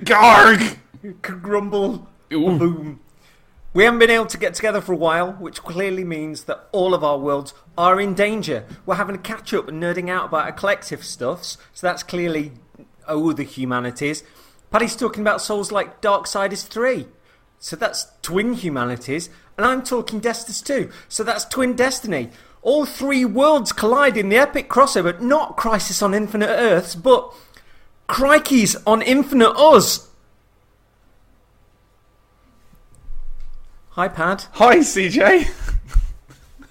Garg! Grumble. Ooh. Boom. We haven't been able to get together for a while, which clearly means that all of our worlds are in danger. We're having a catch-up and nerding out about our collective stuffs, so that's clearly Oh-The-Humanities. Paddy's talking about souls like Darksiders 3, so that's Twin Humanities. And I'm talking Destus 2, so that's Twin Destiny. All three worlds collide in the epic crossover, not Crisis on Infinite Earths, but Crikeys on Infinite Us. Hi, Pad. Hi, CJ.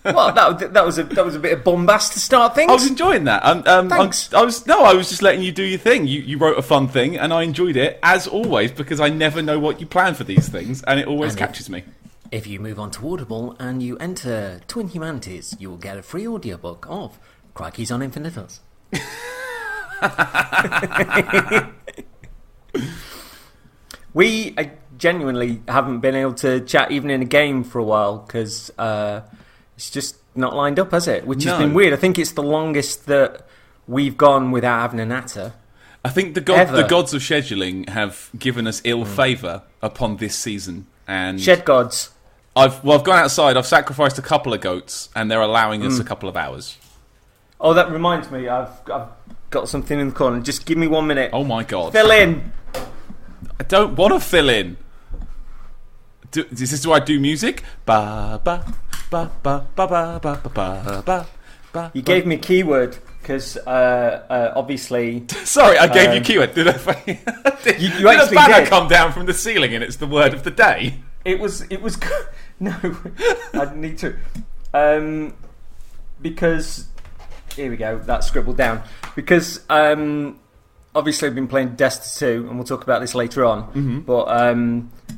Well, that was a bit of bombast to start things. I was enjoying that. Thanks. I was just letting you do your thing. You wrote a fun thing, and I enjoyed it as always because I never know what you plan for these things, and it always catches me. If you move on to Audible and you enter Twin Humanities, you will get a free audiobook of Crikeys on Infinite Us. We genuinely haven't been able to chat even in a game for a while because it's just not lined up, has it? Which has been weird. I think it's the longest that we've gone without having a natter. I think the gods of scheduling have given us ill favour upon this season. And Shed gods. I've gone outside. I've sacrificed a couple of goats, and they're allowing us a couple of hours. Oh, that reminds me. I've got something in the corner. Just give me 1 minute. Oh my god! Fill in. I don't want to fill in. Is this why I do music? Ba ba ba ba ba ba ba ba ba ba. You gave me a keyword because obviously. Sorry, I gave you a keyword. Did I? You actually did a banner did. come down from the ceiling and it's the word of the day? It was. No, I need to. Because here we go. That's scribbled down. Because obviously I've been playing Destiny 2, and we'll talk about this later on. Mm-hmm. But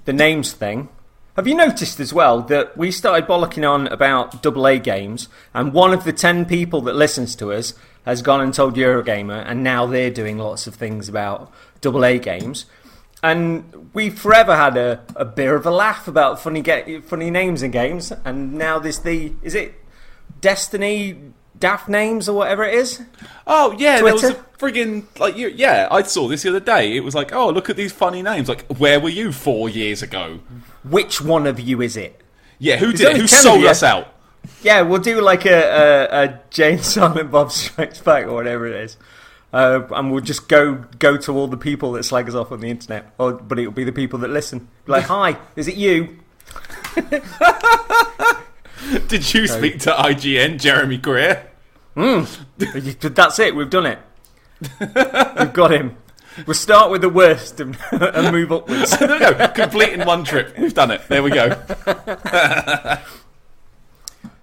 the names thing. Have you noticed as well that we started bollocking on about AA games, and one of the 10 people that listens to us has gone and told Eurogamer, and now they're doing lots of things about AA games. And we've forever had a bit of a laugh about funny names in games, and now is it Destiny daft names or whatever it is? Oh yeah, Twitter? there was a friggin' I saw this the other day. It was like, oh, look at these funny names. Like, where were you 4 years ago? Which one of you is it? Yeah, who did it? Who sold us out? Yeah, we'll do like a Jane Silent Bob Strikes Back or whatever it is. And we'll just go to all the people that slag us off on the internet. But it'll be the people that listen. Like, hi, is it you? Did you speak to IGN, Jeremy Greer? That's it, we've done it. We've got him. We'll start with the worst and move upwards. There we go, complete in one trip. We've done it. There we go.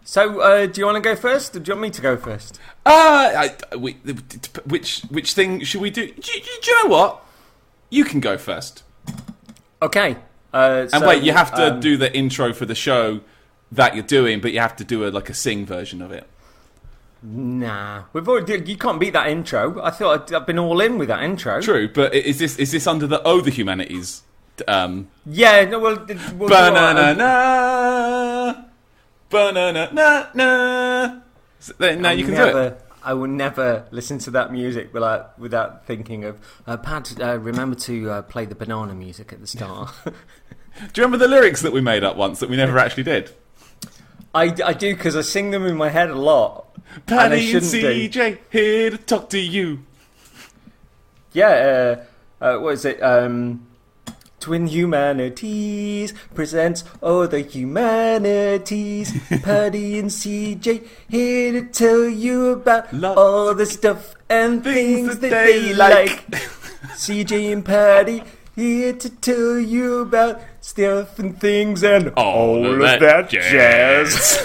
So, do you want to go first, or do you want me to go first? Which thing should we do? Do you know what? You can go first. Okay. And wait, you have to do the intro for the show that you're doing, but you have to do a sing version of it. Nah, we've already. You can't beat that intro. I thought I've been all in with that intro. True, but is this under the Oh-The-Humanities? Yeah, no, we'll Ba-na-na-na, ba-na-na-na-na. Now you can do it. I will never listen to that music without thinking of Pat. Remember to play the banana music at the start. Do you remember the lyrics that we made up once that we never actually did? I do, because I sing them in my head a lot. Paddy and CJ here to talk to you. Yeah, what is it? Twin Humanities presents Oh-The-Humanities. Paddy and CJ here to tell you about all the stuff and things that they like. CJ and Paddy here to tell you about stuff and things and all of that jazz.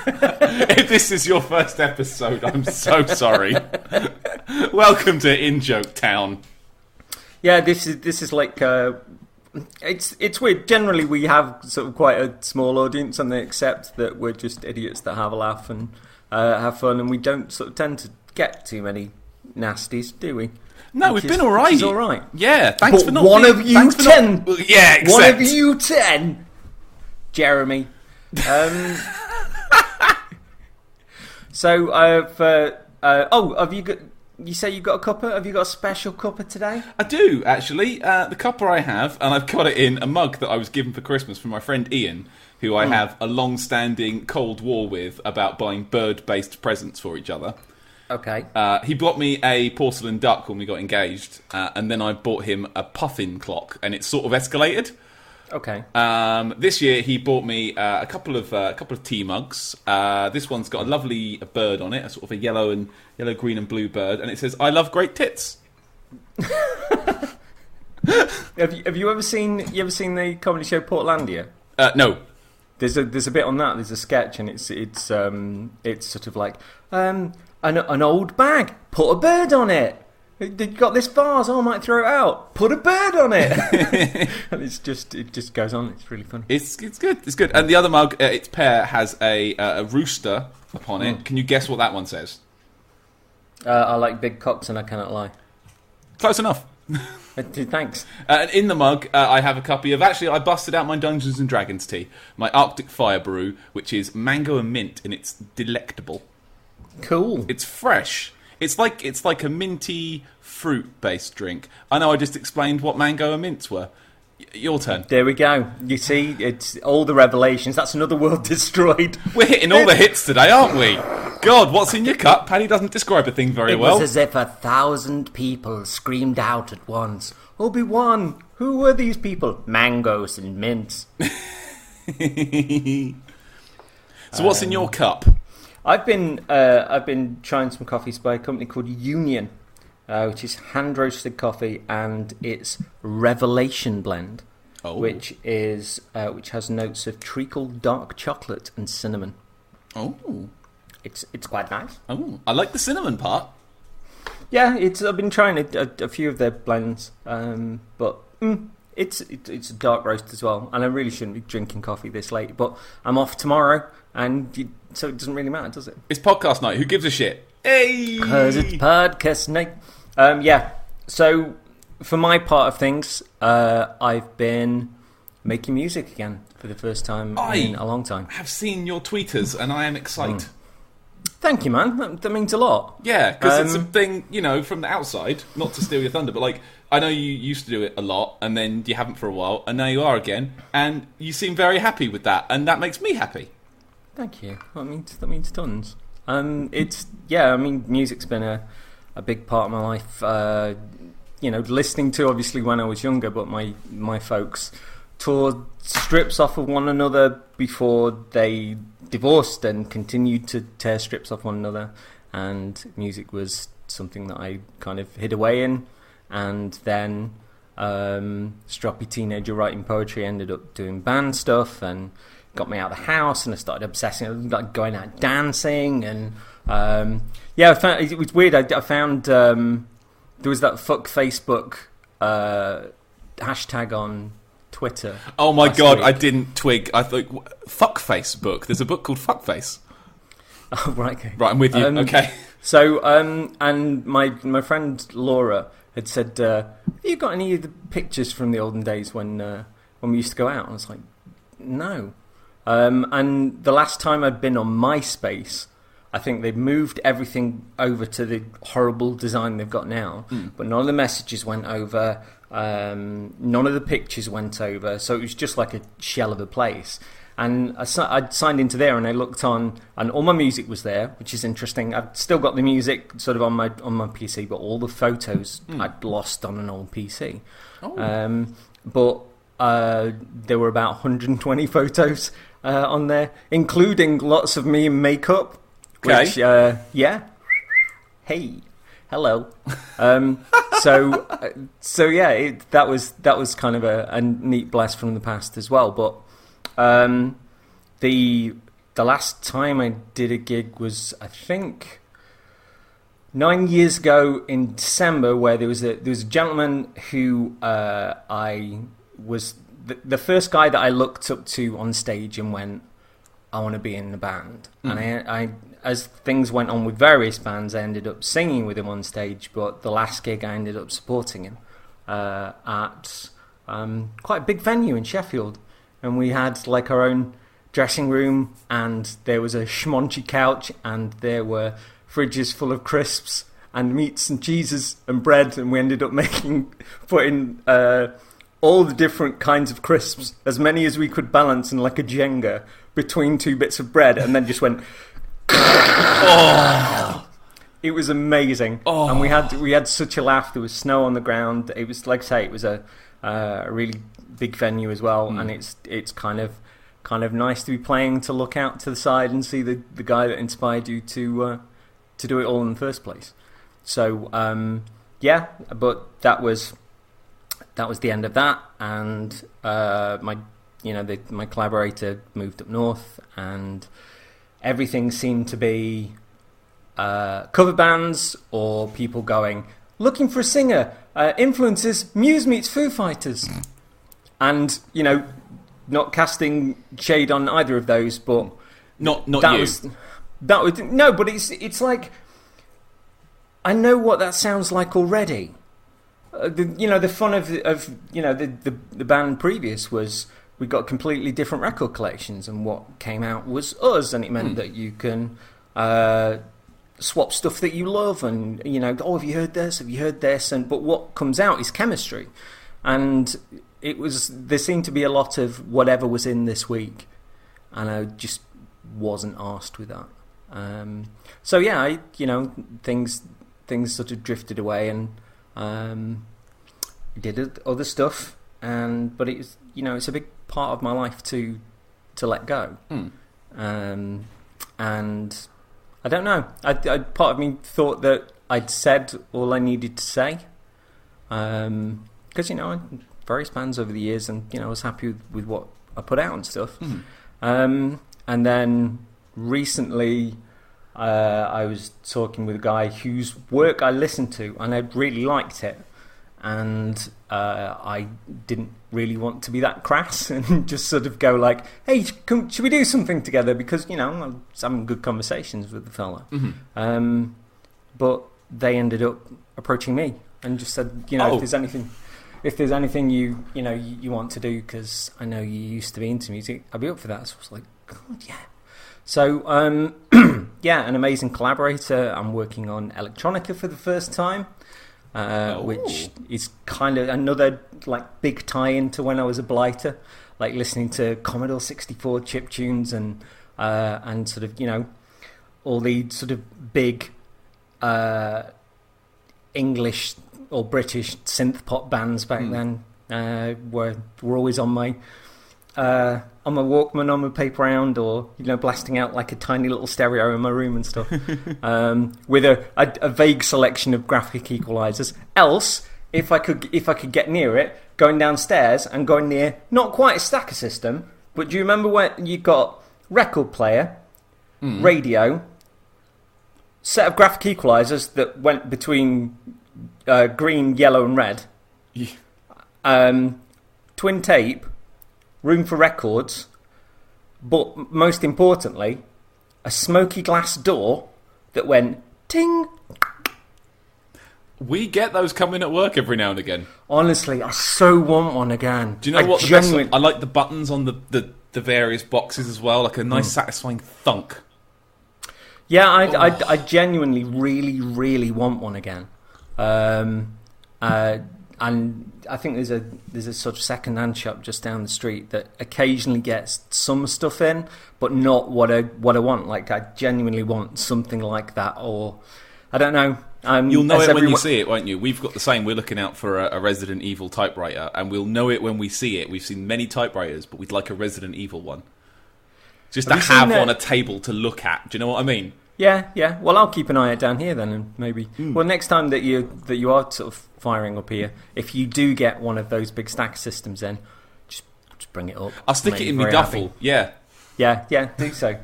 If this is your first episode, I'm so sorry. Welcome to In-Joke Town. Yeah, this is like it's weird. Generally, we have sort of quite a small audience, and they accept that we're just idiots that have a laugh and have fun, and we don't sort of tend to get too many nasties, do we? No, we've been all right. It's all right. Yeah, thanks for not. One of you 10. Yeah, except one of you 10. Jeremy. So I've. Have you got? you say you got a cuppa? Have you got a special cuppa today? I do, actually. The cuppa I have, and I've got it in a mug that I was given for Christmas from my friend Ian, who I have a long-standing Cold War with about buying bird-based presents for each other. Okay. He bought me a porcelain duck when we got engaged, and then I bought him a puffin clock, and it sort of escalated. Okay. This year he bought me a couple of tea mugs. This one's got a lovely bird on it, a sort of a yellow, green, and blue bird, and it says "I love great tits." Have you ever seen the comedy show Portlandia? No. There's a bit on that. There's a sketch, and it's sort of like an old bag. Put a bird on it. You got this vase. Oh, I might throw it out. Put a bird on it. And it just goes on. It's really funny. It's good. It's good. And the other mug, its pair has a rooster upon it. Can you guess what that one says? I like big cocks, and I cannot lie. Close enough. Thanks. And in the mug, I have a copy of... Actually, I busted out my Dungeons & Dragons tea. My Arctic Fire Brew, which is mango and mint, and it's delectable. Cool. It's fresh. It's like a minty, fruit-based drink. I know I just explained what mango and mints were. Your turn. There we go. You see, it's all the revelations. That's another world destroyed. We're hitting all the hits today, aren't we? God, what's in your cup? Paddy doesn't describe a thing very well. It was as if 1,000 people screamed out at once. Obi-Wan, who were these people? Mangoes and mints. So what's in your cup? I've been trying some coffees by a company called Union, which is hand-roasted coffee, and it's Revelation Blend, which has notes of treacle, dark chocolate, and cinnamon. Oh, it's quite nice. Oh, I like the cinnamon part. Yeah, I've been trying a few of their blends, but it's a dark roast as well, and I really shouldn't be drinking coffee this late, but I'm off tomorrow, so it doesn't really matter, does it? It's podcast night. Who gives a shit? Hey! Because it's podcast night. Yeah, so for my part of things, I've been making music again for the first time in a long time. I have seen your tweeters, and I am excited. Thank you, man. That means a lot. Yeah, because it's a thing, from the outside, not to steal your thunder, but I know you used to do it a lot, and then you haven't for a while, and now you are again, and you seem very happy with that, and that makes me happy. Thank you. That means tons. Music's been a big part of my life. Listening to obviously when I was younger, but my folks tore strips off of one another before they divorced and continued to tear strips off one another, and music was something that I kind of hid away in, and then stroppy teenager writing poetry ended up doing band stuff and got me out of the house, and I started obsessing, like going out dancing, and I found it was weird. I found there was that fuck Facebook hashtag on Twitter. Oh my god, week. I didn't twig. I thought, fuck Facebook. There's a book called Fuckface. Oh, right, okay. Right, I'm with you. Okay. So, and my friend Laura had said, have you got any of the pictures from the olden days when we used to go out? I was like, no. And the last time I'd been on MySpace, I think they've moved everything over to the horrible design they've got now, but none of the messages went over, none of the pictures went over, so it was just like a shell of a place. And I'd signed into there, and I looked on, and all my music was there, which is interesting. I've still got the music sort of on my PC, but all the photos I'd lost on an old PC. But there were about 120 photos on there, including lots of me in makeup. Okay. Which, hey, hello. So yeah, that was kind of a neat blast from the past as well. But the last time I did a gig was, I think, 9 years ago in December, where there was a gentleman who I was the first guy that I looked up to on stage and went, I want to be in the band. And I as things went on with various bands, I ended up singing with him on stage, but the last gig I ended up supporting him at quite a big venue in Sheffield, and we had like our own dressing room, and there was a schmonchy couch, and there were fridges full of crisps, and meats and cheeses and bread, and we ended up putting all the different kinds of crisps, as many as we could balance in like a Jenga, between two bits of bread, and then just went. Oh. It was amazing, and we had such a laugh. There was snow on the ground. It was, like I say, it was a really big venue as well, and it's kind of nice to be playing, to look out to the side and see the guy that inspired you to do it all in the first place. So but that was the end of that, and my collaborator moved up north, and everything seemed to be cover bands or people going, looking for a singer, influences, Muse meets Foo Fighters. And, not casting shade on either of those, but... Not that you. No, but it's like... I know what that sounds like already. The fun of the band previous was... We got completely different record collections, and what came out was us, and it meant that you can swap stuff that you love, and have you heard this? Have you heard this? But what comes out is chemistry, and there seemed to be a lot of whatever was in this week, and I just wasn't arsed with that. Things sort of drifted away, and did other stuff, but it was it's a big part of my life to let go. And I don't know. I part of me thought that I'd said all I needed to say, because various bands over the years, and I was happy with what I put out and stuff. And then recently, I was talking with a guy whose work I listened to, and I really liked it. And I didn't really want to be that crass and just sort of go like, hey, should we do something together? Because, I was having good conversations with the fella. But they ended up approaching me and just said, if there's anything you want to do, because I know you used to be into music, I'll be up for that. So I was like, God, yeah. So, an amazing collaborator. I'm working on electronica for the first time. Which is kind of another like big tie-in to when I was a blighter, like listening to Commodore 64 chip tunes and sort of all the sort of big English or British synth pop bands back then were always on my Walkman on my paper round, or blasting out like a tiny little stereo in my room and stuff, with a vague selection of graphic equalizers. Else, if I could get near it, going downstairs and going near not quite a stacker system, but do you remember when you got record player, radio, set of graphic equalizers that went between green, yellow, and red, twin tape, room for records, but most importantly, a smoky glass door that went ting. We get those coming at work every now and again. Honestly, I so want one again. Do you know what the best one? I like the buttons on the various boxes as well, like a nice satisfying thunk. Yeah, I genuinely really, really want one again. And I think there's a sort of second-hand shop just down the street that occasionally gets some stuff in, but not what I want. Like, I genuinely want something like that, or I don't know. You'll know it when you see it, won't you? We've got the same. We're looking out for a Resident Evil typewriter, and we'll know it when we see it. We've seen many typewriters, but we'd like a Resident Evil one, just to have on a table to look at. Do you know what I mean? Yeah. Well, I'll keep an eye out down here then, and maybe. Well, next time that you are sort of firing up here, if you do get one of those big stack systems in, just bring it up. I'll stick it in my duffel. Happy. Yeah. Do so.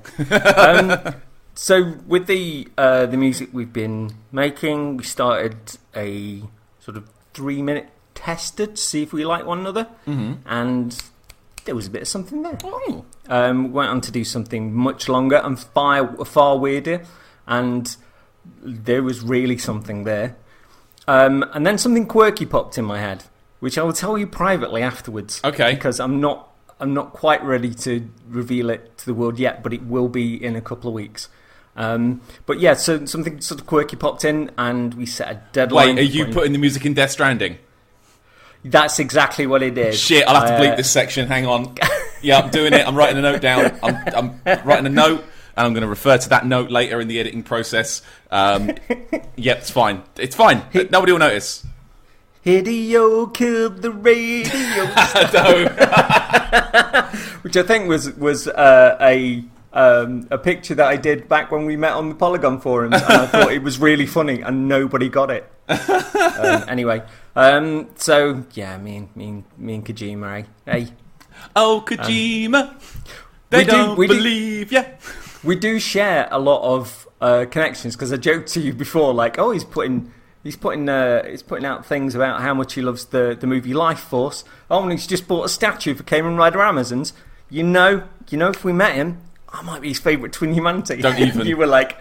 So with the music we've been making, we started a sort of 3-minute tester to see if we like one another, and there was a bit of something there. We went on to do something much longer and far weirder, and there was really something there. And then something quirky popped in my head, which I will tell you privately afterwards. Okay. Because I'm not quite ready to reveal it to the world yet, but it will be in a couple of weeks. But yeah, so something sort of quirky popped in, and we set a deadline. Wait, are you putting the music in Death Stranding? That's exactly what it is. Shit, I'll have to bleep this section. Hang on. Yeah, I'm doing it. I'm writing a note down. I'm writing a note, and I'm going to refer to that note later in the editing process. It's fine. It's fine. Nobody will notice. Hideo killed the radio. Which I think was a picture that I did back when we met on the Polygon forums, and I thought it was really funny, and nobody got it. Anyway, so yeah, me and Kojima, hey. Oh, Kojima, they don't believe ya. We do share a lot of connections, because I joked to you before, like, oh, he's putting out things about how much he loves the movie Life Force. Oh, and he's just bought a statue for Kamen Rider Amazons. You know, if we met him, I might be his favourite twin humanity. Don't even. You were like,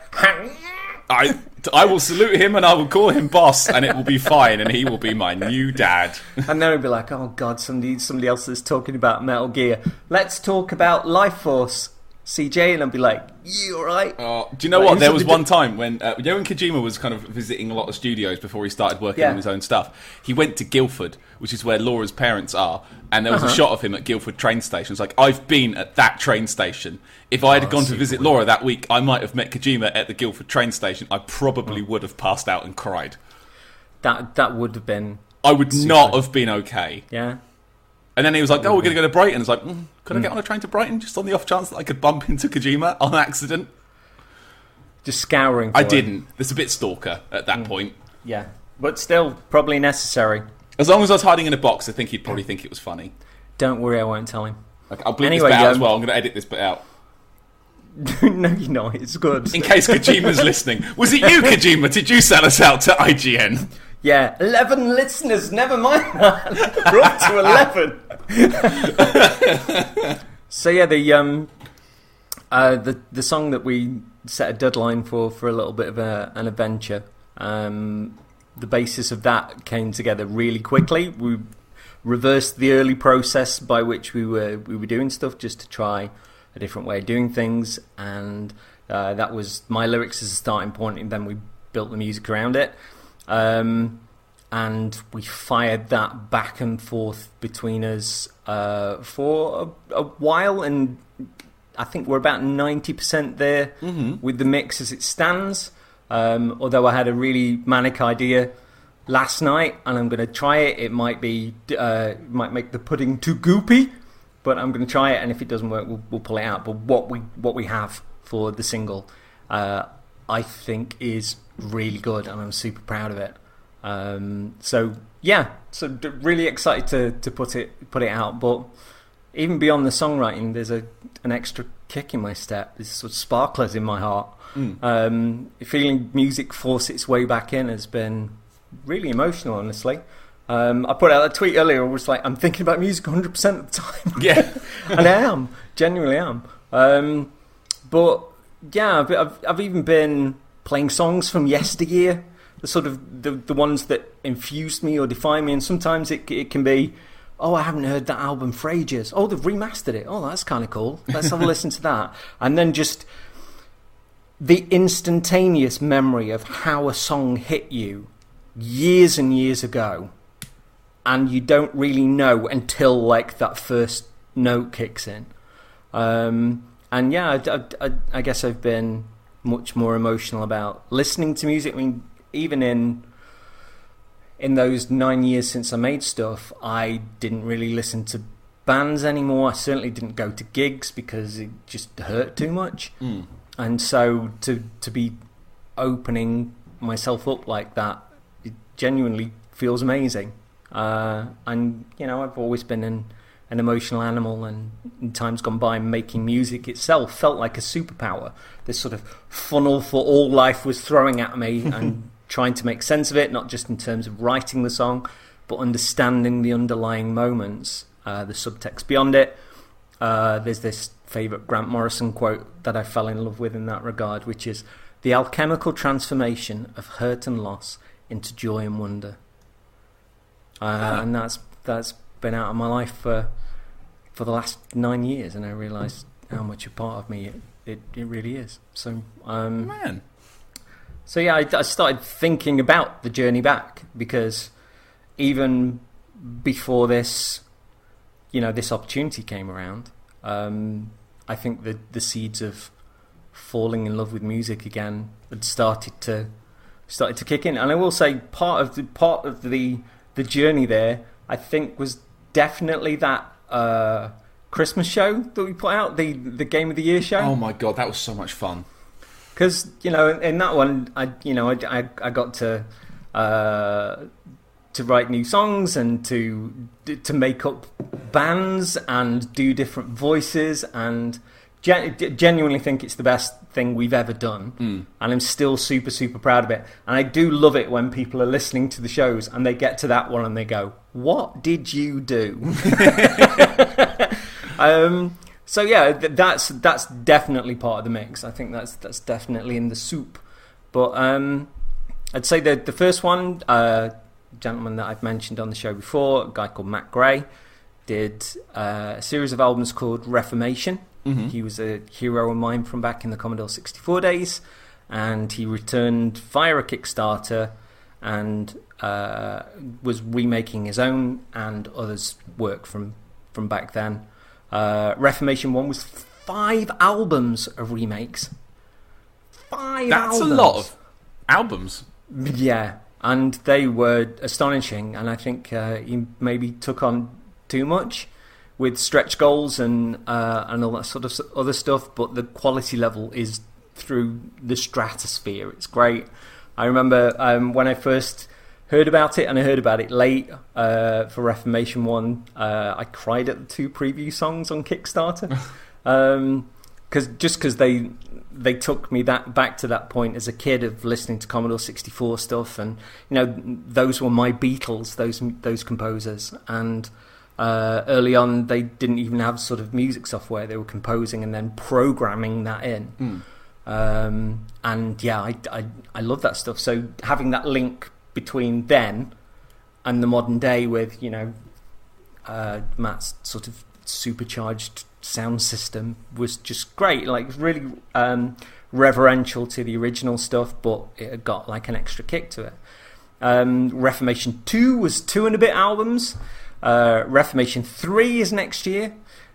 I will salute him and I will call him boss, and it will be fine, and he will be my new dad. And then he'll be like, oh God, somebody else is talking about Metal Gear. Let's talk about Life Force, CJ. And I'll be like, you alright? Do you know what? There was one time when when Kojima was kind of visiting a lot of studios before he started working on his own stuff. He went to Guildford, which is where Laura's parents are, and there was a shot of him at Guildford train station. It's like, I've been at that train station. If I had gone to visit Laura that week, I might have met Kojima at the Guildford train station. I probably would have passed out and cried. That would have been... I would not have been okay. Yeah. And then he was like, we're going to go to Brighton. It's like, could I get on a train to Brighton just on the off chance that I could bump into Kojima on accident? Just scouring for I didn't. It's a bit stalker at that point. Yeah. But still, probably necessary. As long as I was hiding in a box, I think he'd probably think it was funny. Don't worry, I won't tell him. Okay, I'll bleep this bit out as well. I'm going to edit this bit out. No, you're not. It's good. In case Kojima's listening. Was it you, Kojima? Did you sell us out to IGN? Yeah, 11 listeners, never mind that. We're up to 11. So yeah, the song that we set a deadline for a little bit of an adventure, the basis of that came together really quickly. We reversed the early process by which we were doing stuff, just to try a different way of doing things, and that was my lyrics as a starting point, and then we built the music around it. And we fired that back and forth between us for a while, and I think we're about 90% there with the mix as it stands. Although I had a really manic idea last night, and I'm going to try it. It might make the pudding too goopy, but I'm going to try it, and if it doesn't work, we'll pull it out. But what we have for the single, I think is really good, and I'm super proud of it. So really excited to put it out. But even beyond the songwriting, there's an extra kick in my step. There's sort of sparklers in my heart. Feeling music force its way back in has been really emotional, honestly. I put out a tweet earlier. I was like, I'm thinking about music 100% of the time. Yeah, and I am, genuinely am. But yeah, I've even been playing songs from yesteryear. The sort of the ones that infused me or defined me, and sometimes it can be, oh, I haven't heard that album for ages. Oh, they've remastered it. Oh, that's kind of cool. Let's have a listen to that. And then just the instantaneous memory of how a song hit you years and years ago, and you don't really know until like that first note kicks in. And yeah, I guess I've been much more emotional about listening to music. I mean, even in those 9 years since I made stuff, I didn't really listen to bands anymore. I certainly didn't go to gigs because it just hurt too much. And so to be opening myself up like that, it genuinely feels amazing. And you know, I've always been an emotional animal, and in times gone by, making music itself felt like a superpower. This sort of funnel for all life was throwing at me, and trying to make sense of it, not just in terms of writing the song, but understanding the underlying moments, the subtext beyond it. There's this favourite Grant Morrison quote that I fell in love with in that regard, which is, the alchemical transformation of hurt and loss into joy and wonder. And that's been out of my life for the last 9 years, and I realised how much a part of me It really is. So Man. So yeah, I started thinking about the journey back, because even before this, this opportunity came around, I think the seeds of falling in love with music again had started to kick in. And I will say part of the journey there, I think, was definitely that Christmas show that we put out, the Game of the Year show. Oh my god, that was so much fun. Because in that one, I got to write new songs and to make up bands and do different voices, and genuinely think it's the best thing we've ever done. And I'm still super, super proud of it. And I do love it when people are listening to the shows and they get to that one and they go, "What did you do?" So yeah, that's definitely part of the mix. I think that's definitely in the soup. But I'd say the first one, gentleman that I've mentioned on the show before, a guy called Matt Gray, did a series of albums called Reformation. He was a hero of mine from back in the Commodore 64 days, and he returned via a Kickstarter and was remaking his own and others' work from back then. Reformation 1 was 5 albums of remakes. 5 That's albums. a lot of albums. Yeah, and they were astonishing, and I think he maybe took on too much with stretch goals and all that sort of other stuff, but the quality level is through the stratosphere. It's great. I remember when I first heard about it, and I heard about it late for Reformation 1, I cried at the 2 preview songs on Kickstarter, because they took me back to that point as a kid of listening to Commodore 64 stuff, and those were my Beatles, those composers, and early on they didn't even have sort of music software. They were composing and then programming that in. And yeah, I love that stuff. So having that link between then and the modern day with Matt's sort of supercharged sound system was just great. Like, really reverential to the original stuff, but it had got like an extra kick to it. Reformation 2 was 2 and a bit albums. Reformation 3 is next year,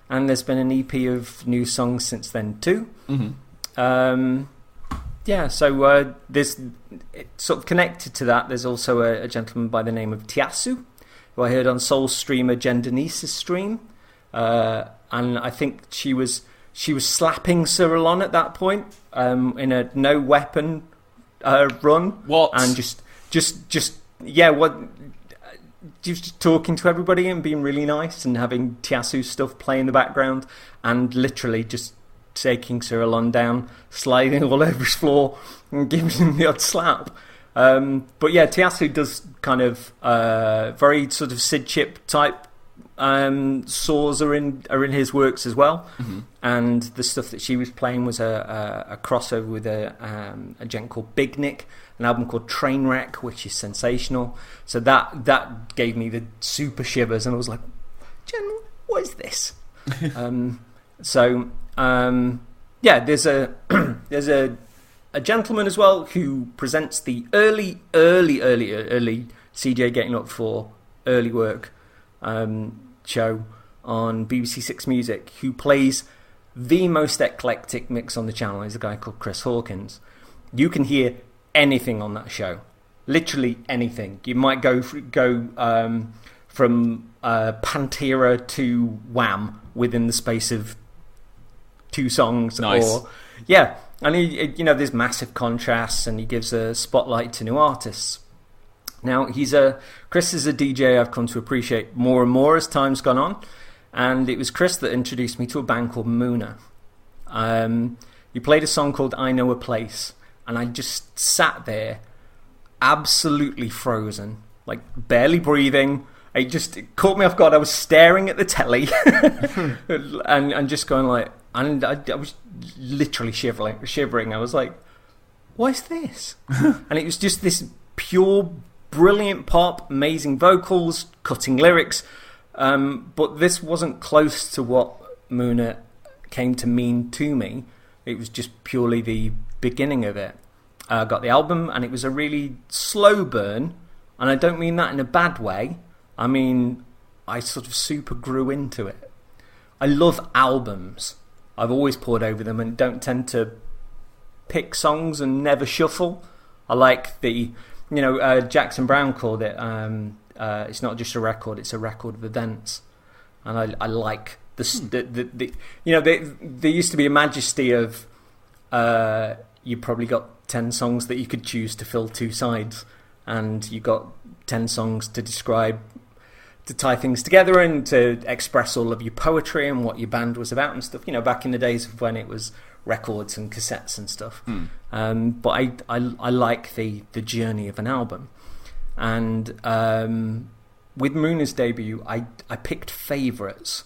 and there's been an EP of new songs since then too. Yeah, so there's sort of connected to that. There's also a gentleman by the name of Tiasu, who I heard on Soul Streamer Gendenice's stream, and I think she was slapping Cyril on at that point in a no weapon run. What? And just yeah, what? Just talking to everybody and being really nice and having Tiasu's stuff play in the background, and literally just taking Cyril on down, sliding all over his floor and giving him the odd slap. But yeah, Tiasu does kind of very sort of Sid Chip type saws are in his works as well. And the stuff that she was playing was a crossover with a gent called Big Nick, an album called Trainwreck, which is sensational. So that gave me the super shivers, and I was like, Jen, what is this? Yeah, there's a gentleman as well who presents the early CJ Getting Up for early work show on BBC Six Music, who plays the most eclectic mix on the channel. Is a guy called Chris Hawkins. You can hear anything on that show, literally anything. You might go from Pantera to Wham within the space of 2 songs. Nice. Or yeah, and he, there's massive contrasts, and he gives a spotlight to new artists. Now Chris is a DJ I've come to appreciate more and more as time's gone on, and it was Chris that introduced me to a band called Moona. He played a song called I Know a Place, and I just sat there absolutely frozen, like barely breathing. It caught me off guard. I was staring at the telly and just going like, and I was literally shivering. I was like, what is this? And it was just this pure, brilliant pop, amazing vocals, cutting lyrics. But this wasn't close to what Moona came to mean to me. It was just purely the beginning of it. I got the album, and it was a really slow burn, and I don't mean that in a bad way. I mean, I sort of super grew into it. I love albums. I've always pored over them and don't tend to pick songs and never shuffle. I like the, Jackson Browne called it, it's not just a record, it's a record of events. And I like there used to be a majesty of, you probably got 10 songs that you could choose to fill 2 sides, and you got 10 songs to describe, to tie things together and to express all of your poetry and what your band was about and stuff, back in the days of when it was records and cassettes and stuff. But I like the journey of an album. And with Moona's debut, I picked favourites.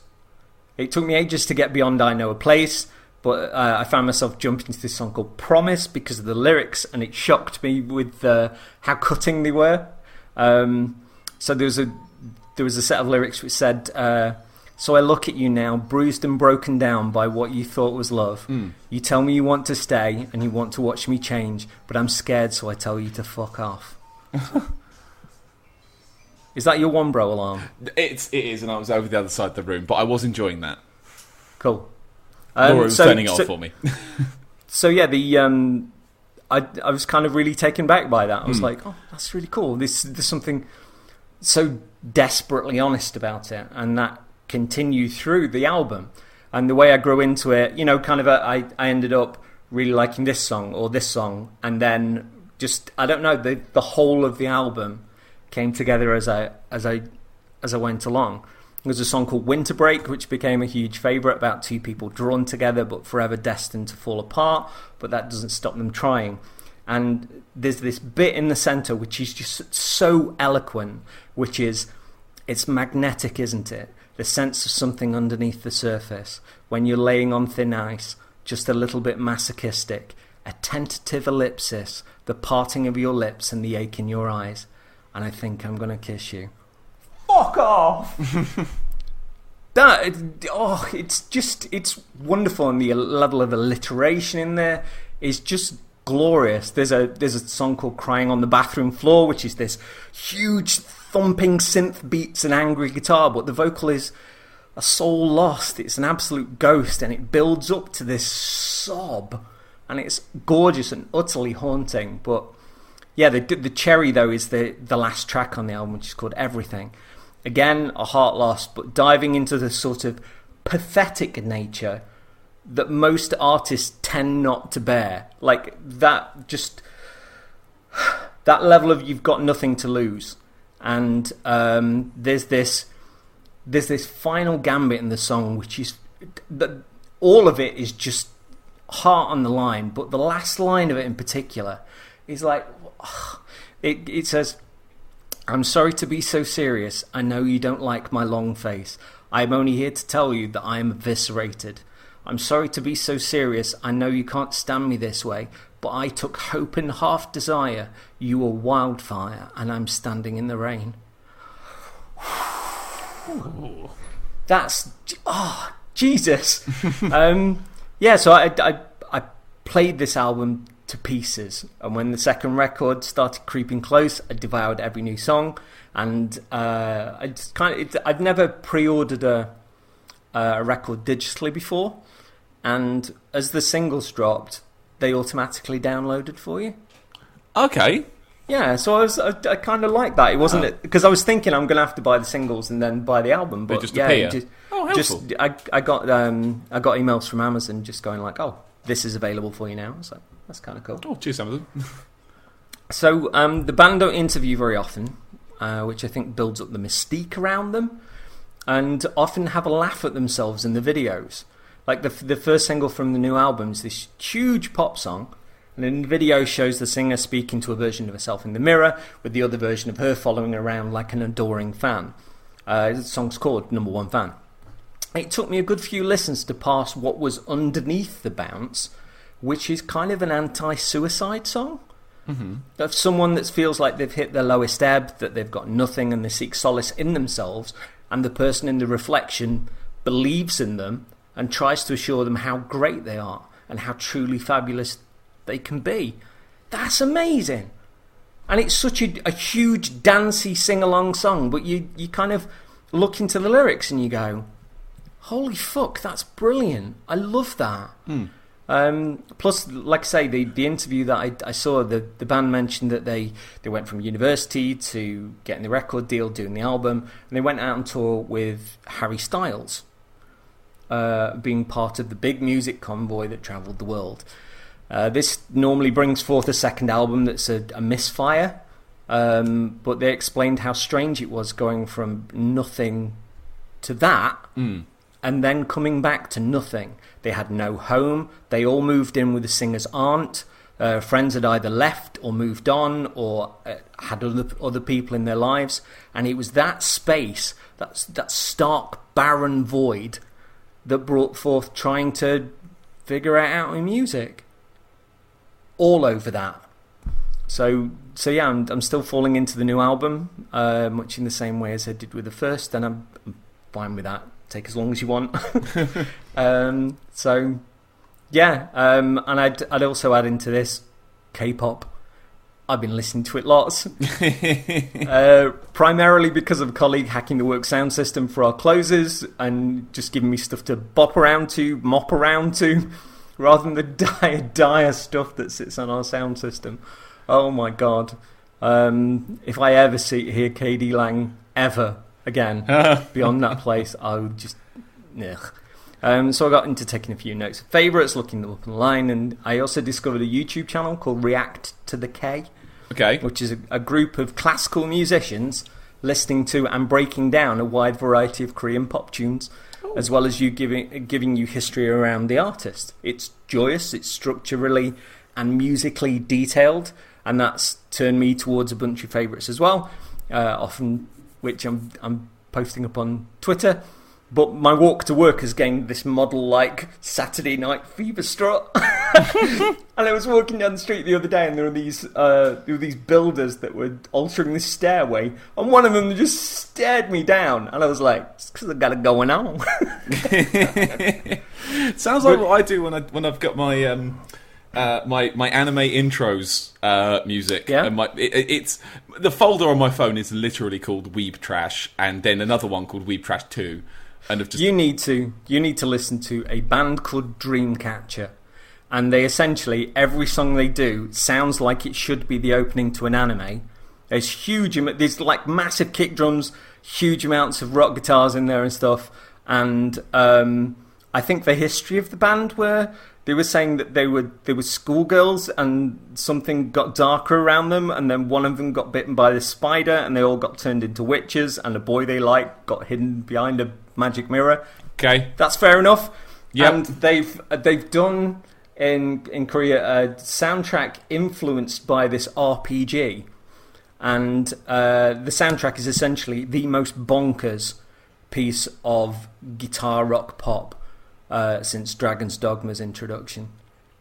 It took me ages to get beyond I Know a Place, but I found myself jumping into this song called Promise because of the lyrics, and it shocked me with how cutting they were. So there was a set of lyrics which said, so I look at you now, bruised and broken down by what you thought was love. You tell me you want to stay and you want to watch me change, but I'm scared, so I tell you to fuck off. Is that your one bro alarm? It is, and I was over the other side of the room, but I was enjoying that. Cool. Laura was turning it off for me. So yeah, I was kind of really taken back by that. I was like, oh, that's really cool. There's something so desperately honest about it, and that continued through the album. And the way I grew into it, I ended up really liking this song or this song, and then just, I don't know, the whole of the album came together as I went along. There's a song called Winter Break, which became a huge favourite, about 2 people drawn together but forever destined to fall apart, but that doesn't stop them trying. And there's this bit in the centre which is just so eloquent, which is, it's magnetic, isn't it? The sense of something underneath the surface, when you're laying on thin ice, just a little bit masochistic, a tentative ellipsis, the parting of your lips and the ache in your eyes, and I think I'm going to kiss you. Fuck off! It's wonderful, and the level of alliteration in there is just glorious. There's a song called Crying on the Bathroom Floor, which is this huge thumping synth beats and angry guitar, but the vocal is a soul lost. It's an absolute ghost, and it builds up to this sob, and it's gorgeous and utterly haunting. But yeah, the cherry though is the last track on the album, which is called Everything. Again, a heart lost, but diving into the sort of pathetic nature that most artists tend not to bear. Like that level of you've got nothing to lose. And there's this final gambit in the song, which is that all of it is just heart on the line, but the last line of it in particular is like, it says, I'm sorry to be so serious. I know you don't like my long face. I'm only here to tell you that I am eviscerated. I'm sorry to be so serious. I know you can't stand me this way, but I took hope and half desire. You were wildfire, and I'm standing in the rain. That's... oh, Jesus. So I played this album to pieces, and when the second record started creeping close, I devoured every new song, and I've never pre-ordered a record digitally before, and as the singles dropped, they automatically downloaded for you. Okay. Yeah, so I kind of like that. It wasn't because I was thinking I'm going to have to buy the singles and then buy the album, but just appear. I got emails from Amazon just going like, oh, this is available for you now. So that's kind of cool. Oh, cheers, Amazon. So the band don't interview very often, which I think builds up the mystique around them, and often have a laugh at themselves in the videos. Like the first single from the new album is this huge pop song, and then the video shows the singer speaking to a version of herself in the mirror, with the other version of her following around like an adoring fan. The song's called Number One Fan. It took me a good few listens to pass what was underneath the bounce, which is kind of an anti-suicide song. Mm-hmm. Of someone that feels like they've hit their lowest ebb, that they've got nothing and they seek solace in themselves, and the person in the reflection believes in them and tries to assure them how great they are. and how truly fabulous they can be. That's amazing. And it's such a huge dancey sing-along song, but you kind of look into the lyrics and you go, holy fuck, that's brilliant. I love that. Plus, like I say, the interview that I saw, the band mentioned that they went from university to getting the record deal, doing the album, and they went out on tour with Harry Styles, being part of the big music convoy that travelled the world. This normally brings forth a second album that's a misfire, but they explained how strange it was going from nothing to that, and then coming back to nothing. They had no home. They all moved in with the singer's aunt. Friends had either left or moved on or had other people in their lives. And it was that space, that stark, barren void that brought forth trying to figure it out in music. All over that. So yeah, I'm still falling into the new album, much in the same way as I did with the first, and I'm fine with that. Take as long as you want. So yeah, and I'd also add into this K-pop. I've been listening to it lots, primarily because of a colleague hacking the work sound system for our closes and just giving me stuff to mop around to, rather than the dire stuff that sits on our sound system. Oh my god! If I ever hear KD Lang ever again beyond that place, I would just so I got into taking a few notes of favourites, looking them up online, and I also discovered a YouTube channel called React to the K, which is a group of classical musicians listening to and breaking down a wide variety of Korean pop tunes, as well as giving you history around the artist. It's joyous, it's structurally and musically detailed, and that's turned me towards a bunch of favourites as well, often which I'm posting up on Twitter. But my walk to work has gained this model-like Saturday Night Fever strut. And I was walking down the street the other day, and there were these builders that were altering this stairway, and one of them just stared me down, and I was like, it's because I got it going on. Sounds like what I do when I've got my my anime intros music. Yeah. And it's the folder on my phone is literally called Weeb Trash, and then another one called Weeb Trash 2. And you need to listen to a band called Dreamcatcher, and they essentially, every song they do sounds like it should be the opening to an anime. There's like massive kick drums, huge amounts of rock guitars in there and stuff, and I think the history of the band they were saying that they were schoolgirls and something got darker around them, and then one of them got bitten by this spider and they all got turned into witches, and the boy they liked got hidden behind a magic mirror. Okay. That's fair enough. Yep. And they've done in Korea a soundtrack influenced by this RPG. And the soundtrack is essentially the most bonkers piece of guitar rock pop since Dragon's Dogma's introduction.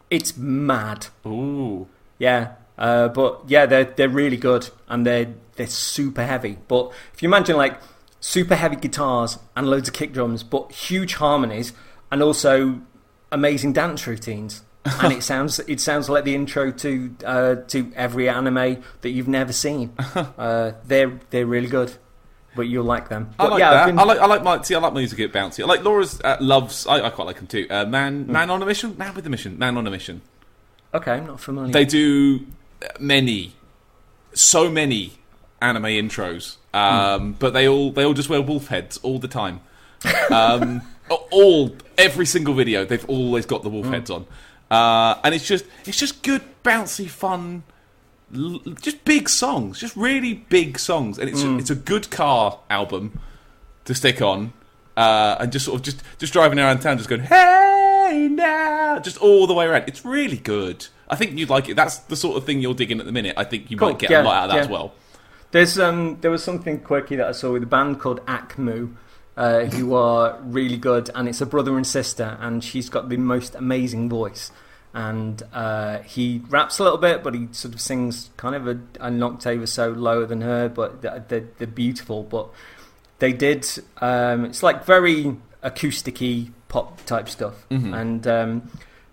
It's mad. Ooh. Yeah. But yeah, they're really good, and they're super heavy. But if you imagine like super heavy guitars and loads of kick drums, but huge harmonies and also amazing dance routines, and it sounds like the intro to every anime that you've never seen. They're really good. But you'll like them. But I like that. I like music get bouncy. I like Laura's loves. I quite like them too. Man on a mission. Man with a mission. Man on a mission. Okay, I'm not familiar. They do so many anime intros, but they all just wear wolf heads all the time. Every single video, they've always got the wolf heads on, and it's just good, bouncy, fun. Just big songs, just really big songs, and it's a good car album to stick on, and just sort of just driving around town, just going hey now, just all the way around. It's really good. I think you'd like it. That's the sort of thing you're digging at the minute. I think you might get a lot out of that as well. There was something quirky that I saw with a band called Akmu, who are really good, and it's a brother and sister, and she's got the most amazing voice. And he raps a little bit, but he sort of sings kind of an octave or so lower than her, but they're beautiful. But they did it's like very acoustic-y pop type stuff. And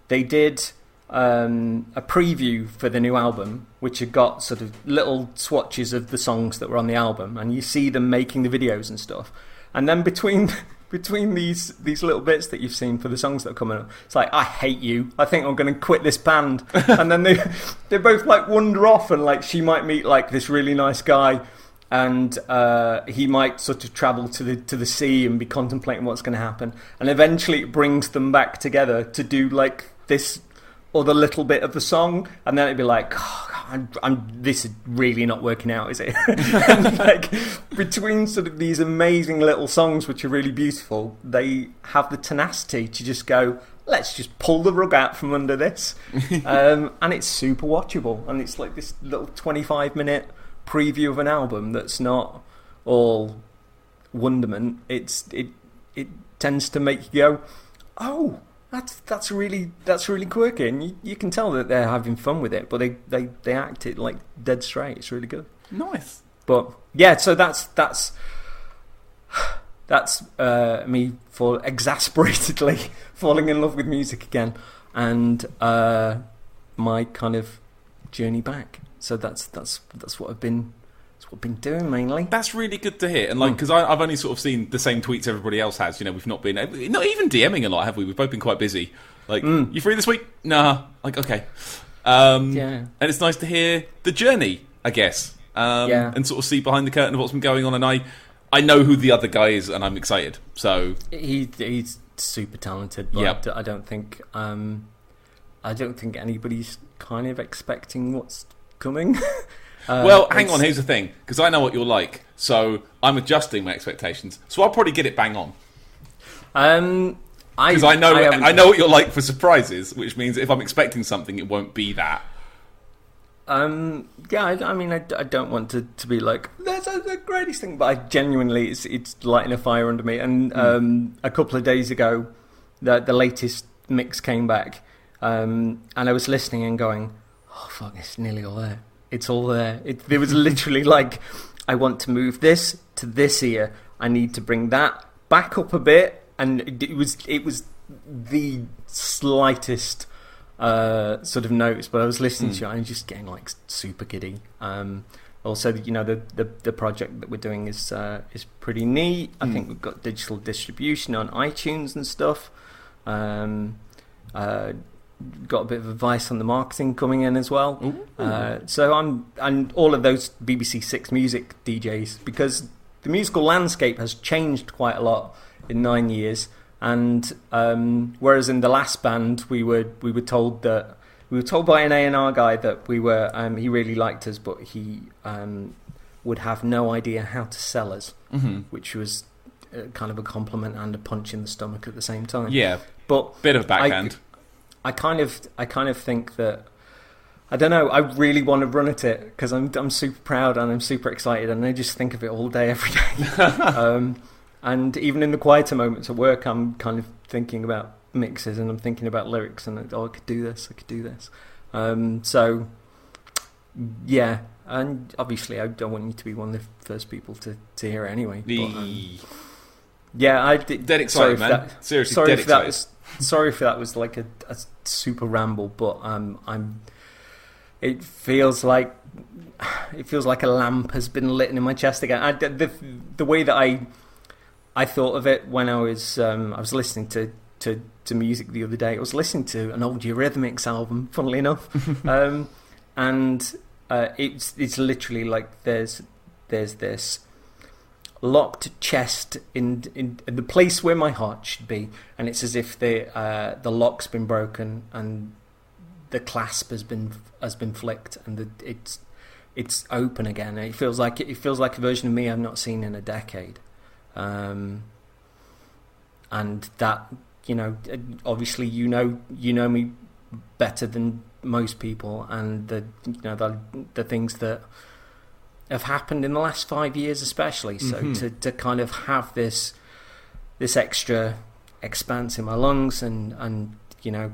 they did a preview for the new album, which had got sort of little swatches of the songs that were on the album, and you see them making the videos and stuff. And then between these little bits that you've seen for the songs that are coming up, it's like, I hate you. I think I'm going to quit this band. And then they both like wander off, and like she might meet like this really nice guy, and he might sort of travel to the sea and be contemplating what's going to happen. And eventually it brings them back together to do like this other little bit of the song, and then it'd be like, oh, this is really not working out, is it? And like between sort of these amazing little songs which are really beautiful, they have the tenacity to just go, let's just pull the rug out from under this. And it's super watchable, and it's like this little 25-minute preview of an album that's not all wonderment. It tends to make you go, oh, that's really quirky, and you can tell that they're having fun with it, but they act it like dead straight. It's really good. Nice. But yeah, so that's me for exasperatedly falling in love with music again, and my kind of journey back. So that's what I've been doing mainly. That's really good to hear. And like, because I've only sort of seen the same tweets everybody else has. You know, we've not even DMing a lot, have we? We've both been quite busy. Like, you free this week? Nah. Like, okay. Yeah. And it's nice to hear the journey, I guess. And sort of see behind the curtain of what's been going on. And I know who the other guy is, and I'm excited. So he's super talented. But I don't think anybody's kind of expecting what's coming. Well, hang on, here's the thing, because I know what you're like, so I'm adjusting my expectations, so I'll probably get it bang on. Because I know what you're like for surprises, which means if I'm expecting something, it won't be that. I mean, I don't want to be like, that's the greatest thing, but I genuinely, it's lighting a fire under me. And a couple of days ago, the latest mix came back, and I was listening and going, oh, fuck, it's nearly all there. It's all there. There was literally like, I want to move this to this ear. I need to bring that back up a bit, and it was the slightest sort of notes. But I was listening to it and just getting like super giddy. Also, you know, the project that we're doing is pretty neat. I think we've got digital distribution on iTunes and stuff. Got a bit of advice on the marketing coming in as well. So and all of those BBC Six Music DJs, because the musical landscape has changed quite a lot in 9 years. And whereas in the last band we were told by an A&R guy that we were he really liked us, but he would have no idea how to sell us, which was kind of a compliment and a punch in the stomach at the same time. Yeah, but bit of backhand. I kind of think that, I don't know, I really want to run at it because I'm super proud and I'm super excited, and I just think of it all day, every day. And even in the quieter moments at work, I'm kind of thinking about mixes, and I'm thinking about lyrics, and I could do this. So yeah, and obviously I don't want you to be one of the first people to hear it anyway. But, yeah, I did. Dead excited, man. Seriously, dead excited. Sorry if that was like a super ramble, but it feels like a lamp has been lit in my chest again. The way that I thought of it when I was listening to music the other day. I was listening to an old Eurythmics album, funnily enough, and it's literally like there's this locked chest in the place where my heart should be, and it's as if the lock's been broken and the clasp has been flicked, and it's open again. It feels like a version of me I've not seen in a decade, and that, you know, obviously you know me better than most people, and the things that have happened in the last 5 years especially, so to kind of have this extra expanse in my lungs and you know,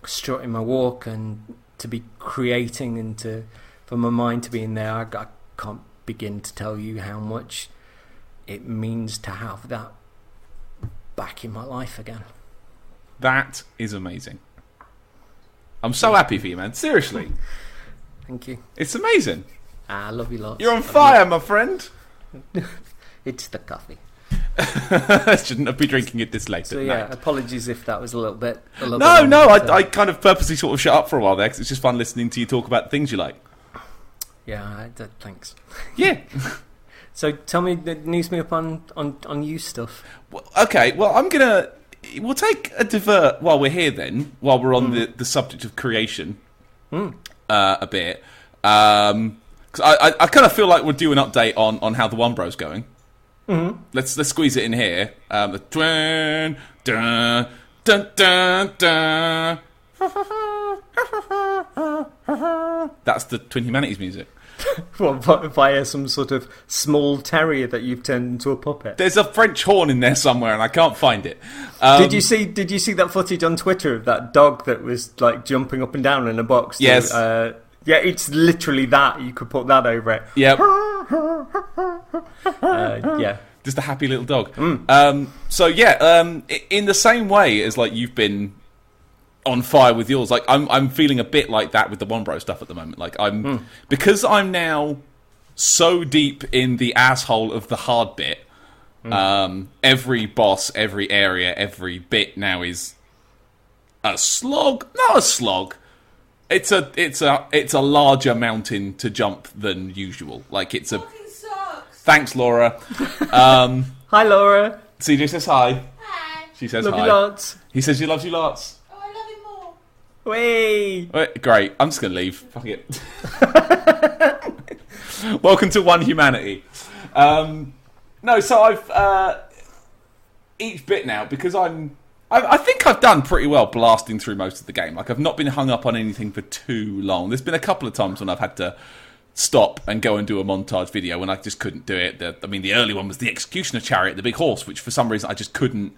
strut in my walk, and to be creating, and for my mind to be in there, I can't begin to tell you how much it means to have that back in my life again. That is amazing. I'm so happy for you, man. Seriously. Thank you. It's amazing. I love you lots. You're on fire, my friend. It's the coffee. Shouldn't have been drinking it this late So at yeah, night. apologies if that was a little bit. I kind of purposely sort of shut up for a while there because it's just fun listening to you talk about things you like. Yeah, thanks. Yeah. So tell me, news me up on you stuff. Well, okay, well, we'll take a divert while we're here then, while we're on the subject of creation a bit. Because I kind of feel like we'll do an update on how the One Bro's going. Mm-hmm. Let's squeeze it in here. The dun, dun, dun, dun, dun. That's the Twin Humanities music. Via some sort of small terrier that you've turned into a puppet. There's a French horn in there somewhere, and I can't find it. Did you see that footage on Twitter of that dog that was like jumping up and down in a box? Yes. Yeah, it's literally that. You could put that over it. Yep. Yeah. Just a happy little dog. So yeah, in the same way as like you've been on fire with yours, like I'm feeling a bit like that with the One Bro stuff at the moment. Like because I'm now so deep in the asshole of the hard bit. Every boss, every area, every bit now is a slog. Not a slog. It's a larger mountain to jump than usual. Like it's a. Sucks. Thanks, Laura. Hi, Laura. CJ says hi. Hi. She says Love hi. you lots. He says he loves you lots. Oh, I love you more. Whee! Great. I'm just gonna leave. Fuck it. Welcome to One Humanity. No, so I've each bit now because I think I've done pretty well blasting through most of the game. Like I've not been hung up on anything for too long. There's been a couple of times when I've had to stop and go and do a montage video when I just couldn't do it. The early one was the Executioner Chariot, the big horse, which for some reason I just couldn't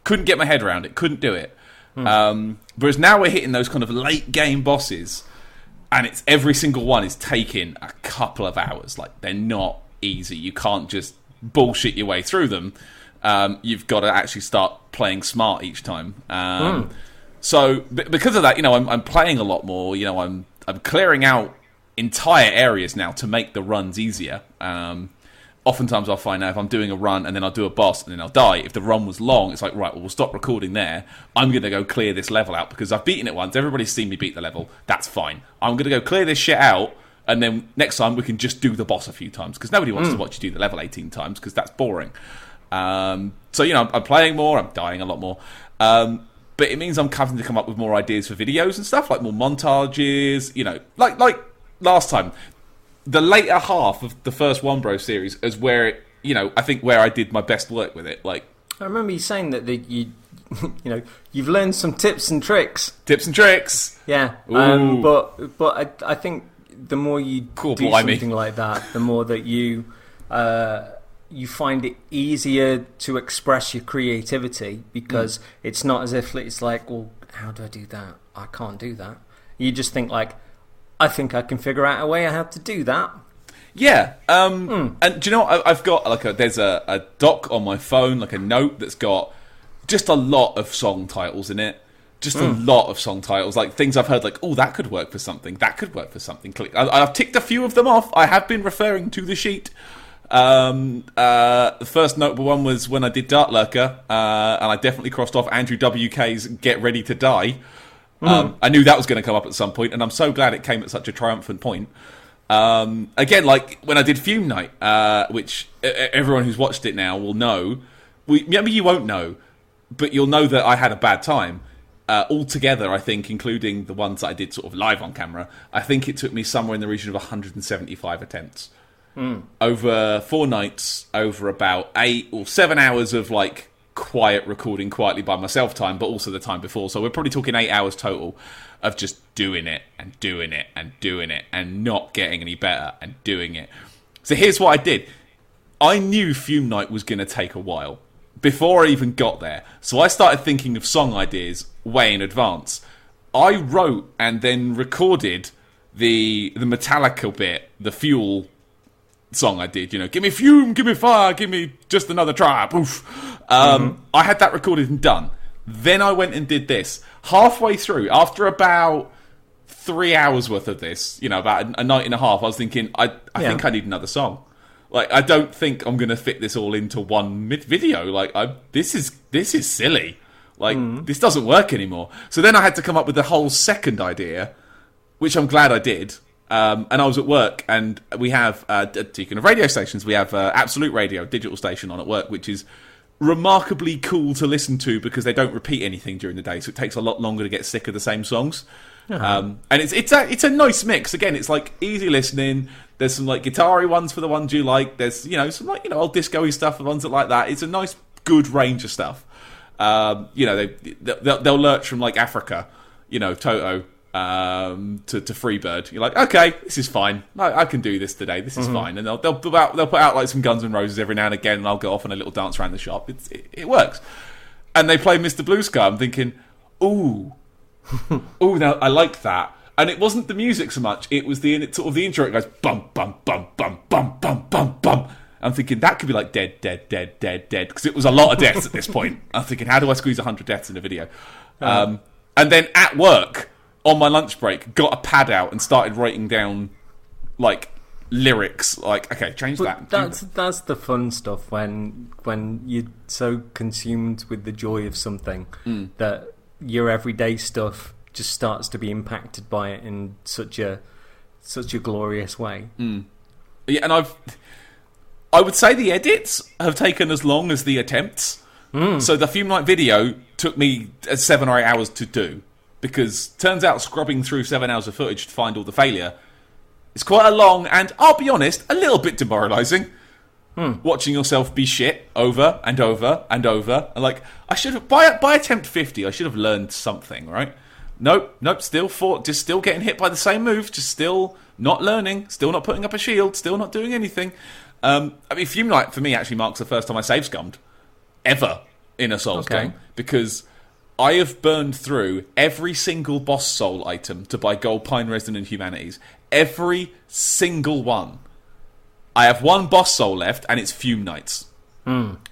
get my head around it. Couldn't do it. Whereas now we're hitting those kind of late game bosses, and it's every single one is taking a couple of hours. Like they're not easy. You can't just bullshit your way through them. You've got to actually start playing smart each time. So because of that, I'm playing a lot more. I'm clearing out entire areas now to make the runs easier. Oftentimes I'll find out if I'm doing a run and then I'll do a boss and then I'll die. If the run was long, it's like, right, well, we'll stop recording there. I'm going to go clear this level out because I've beaten it once. Everybody's seen me beat the level. That's fine. I'm going to go clear this shit out. And then next time we can just do the boss a few times because nobody wants to watch you do the level 18 times because that's boring. So, I'm playing more, I'm dying a lot more. But it means I'm having to come up with more ideas for videos and stuff, like more montages, like last time. The later half of the first One Bro series is where, I think where I did my best work with it. Like, I remember you saying that you've learned some tips and tricks. Tips and tricks. Yeah. But I think the more you do something like that, the more that you find it easier to express your creativity because it's not as if it's like, well, how do I do that? I can't do that. You just think like, I think I can figure out a way how to do that. Yeah. And do you know what? I've got there's a doc on my phone, like a note that's got just a lot of song titles in it. Just a lot of song titles, like things I've heard, like, oh, that could work for something. That could work for something. Click. I've ticked a few of them off. I have been referring to the sheet. The first notable one was when I did Dart Lurker, and I definitely crossed off Andrew WK's Get Ready to Die. I knew that was going to come up at some point, and I'm so glad it came at such a triumphant point. Again, like when I did Fume Night, which everyone who's watched it now will know. Maybe you won't know, but you'll know that I had a bad time. Altogether, I think, including the ones that I did sort of live on camera, I think it took me somewhere in the region of 175 attempts. Over 4 nights, over about 8 or 7 hours of like quiet recording quietly by myself time, but also the time before. So we're probably talking 8 hours total of just doing it and doing it and doing it and not getting any better and doing it. So here's what I did. I knew Fume Night was going to take a while before I even got there. So I started thinking of song ideas way in advance. I wrote and then recorded the Metallica bit, the Fuel song I did, give me fume, give me fire, give me just another try. Oof. I had that recorded and done. Then I went and did this. Halfway through, after about 3 hours worth of this, about a night and a half, I was thinking, I think I need another song. Like, I don't think I'm going to fit this all into one video. Like, this is silly. Like, this doesn't work anymore. So then I had to come up with a whole second idea, which I'm glad I did. And I was at work, and we have, speaking of radio stations, we have Absolute Radio, digital station on at work, which is remarkably cool to listen to because they don't repeat anything during the day, so it takes a lot longer to get sick of the same songs. And it's a nice mix. Again, it's like easy listening. There's some like guitar-y ones for the ones you like. There's some like old disco-y stuff for the ones that like that. It's a nice good range of stuff. They'll lurch from like Africa, Toto, to Freebird. You're like, okay, this is fine. I can do this today. This is fine. And they'll put out like some Guns N' Roses every now and again, and I'll go off on a little dance around the shop. It works. And they play Mr. Blue Sky. I'm thinking, ooh, now I like that. And it wasn't the music so much. It was the intro. It goes bum bum bum bum bum bum bum bum. I'm thinking that could be like dead, because it was a lot of deaths at this point. I'm thinking, how do I squeeze 100 deaths in a video? And then at work, on my lunch break, got a pad out and started writing down like lyrics. Like, okay, change that. That's the fun stuff when you're so consumed with the joy of something that your everyday stuff just starts to be impacted by it in such a glorious way. Yeah, and I would say the edits have taken as long as the attempts. So the Fume Night video took me 7 or 8 hours to do, because turns out scrubbing through 7 hours of footage to find all the failure is quite a long and, I'll be honest, a little bit demoralising. Watching yourself be shit over and over and over. And like, I should have, by attempt 50, I should have learned something, right? Nope, just still getting hit by the same move, just still not learning, still not putting up a shield, still not doing anything. Fume Night for me actually marks the first time I save scummed ever in a Souls game, because I have burned through every single boss soul item to buy Gold Pine Resident Humanities. Every single one. I have one boss soul left, and it's Fume Nights.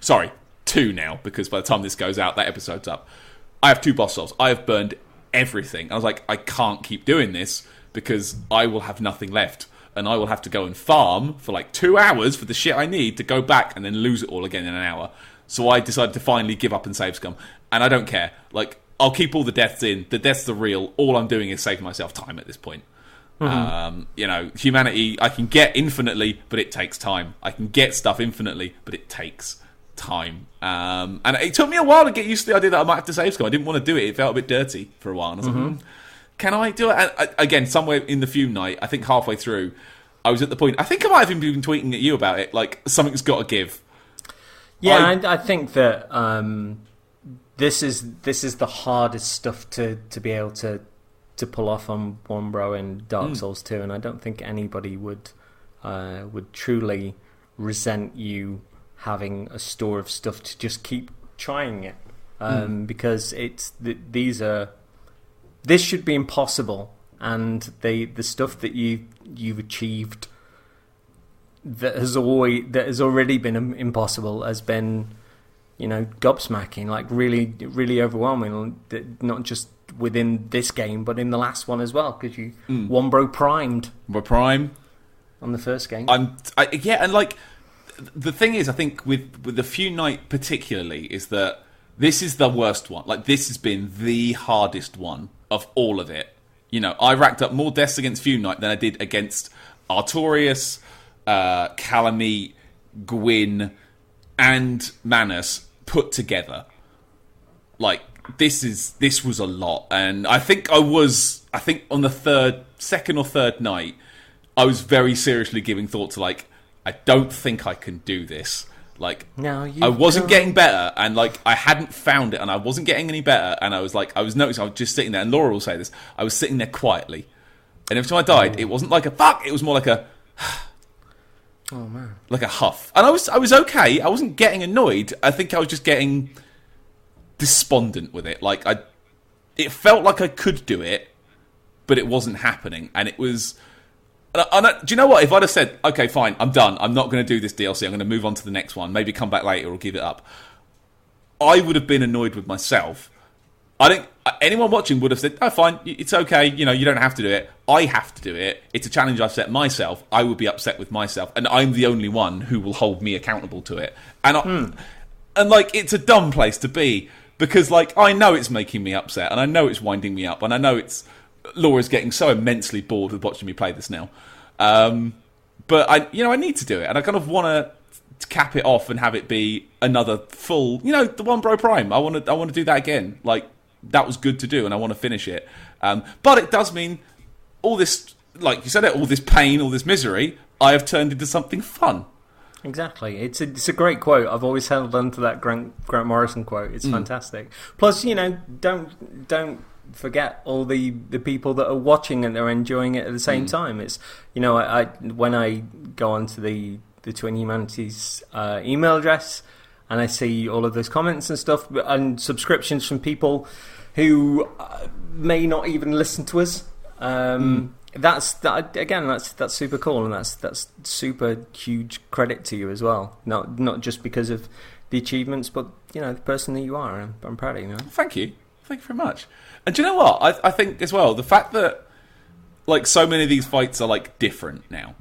Sorry, 2 now, because by the time this goes out, that episode's up. I have 2 boss souls. I have burned everything. I was like, I can't keep doing this because I will have nothing left, and I will have to go and farm for like 2 hours for the shit I need to go back and then lose it all again in an hour. So I decided to finally give up and save scum, and I don't care. Like, I'll keep all the deaths in. The deaths are real. All I'm doing is saving myself time at this point. Humanity I can get infinitely, but it takes time. I can get stuff infinitely, but it takes time. And it took me a while to get used to the idea that I might have to save scum. I didn't want to do it. It felt a bit dirty for a while. And I was like, can I do it? And again, somewhere in the Fume Night, I think halfway through, I was at the point, I think I might have even been tweeting at you about it, like, something's got to give. Yeah, I think that this is the hardest stuff to be able to pull off on Wombro and Dark Souls 2, and I don't think anybody would truly resent you having a store of stuff to just keep trying it, because this should be impossible, and the stuff that you've achieved that has already been impossible has been, gobsmacking, like really, really overwhelming. Not just within this game, but in the last one as well, because you Wombro primed. We're prime on the first game. And like the thing is, I think with the Fume Night particularly, is that this is the worst one. Like, this has been the hardest one of all of it. I racked up more deaths against Fume Night than I did against Artorias, Calamite, Gwyn, and Manus put together. Like, this was a lot, and I think on the second or third night, I was very seriously giving thought to, like, I don't think I can do this. Like, I wasn't getting better, and like, I hadn't found it, and I wasn't getting any better, and I was noticing I was just sitting there, and Laura will say this, I was sitting there quietly, and every time I died, it wasn't like a fuck, it was more like a oh man, like a huff, and I was okay. I wasn't getting annoyed. I think I was just getting despondent with it. Like, it felt like I could do it, but it wasn't happening, and it was. And do you know what? If I'd have said, okay, fine, I'm done. I'm not going to do this DLC. I'm going to move on to the next one. Maybe come back later or give it up. I would have been annoyed with myself I think anyone watching would have said, "Oh, fine, it's okay. You don't have to do it. I have to do it. It's a challenge I've set myself. I would be upset with myself, and I'm the only one who will hold me accountable to it." And it's a dumb place to be because, I know it's making me upset, and I know it's winding me up, and I know Laura's getting so immensely bored with watching me play this now. But I need to do it, and I kind of want to cap it off and have it be another full, the One Bro Prime. I want to do that again. That was good to do, and I want to finish it. But it does mean all this, like you said, all this pain, all this misery, I have turned into something fun. Exactly. It's a great quote. I've always held on to that Grant Morrison quote. It's fantastic. Plus, don't forget all the people that are watching and are enjoying it at the same time. It's when I go onto the Twin Humanities email address and I see all of those comments and stuff and subscriptions from people who may not even listen to us. That's super cool, and that's super huge credit to you as well. Not just because of the achievements, but the person that you are. I'm proud of you, man. Thank you very much. And do you know what? I think as well the fact that so many of these fights are different now.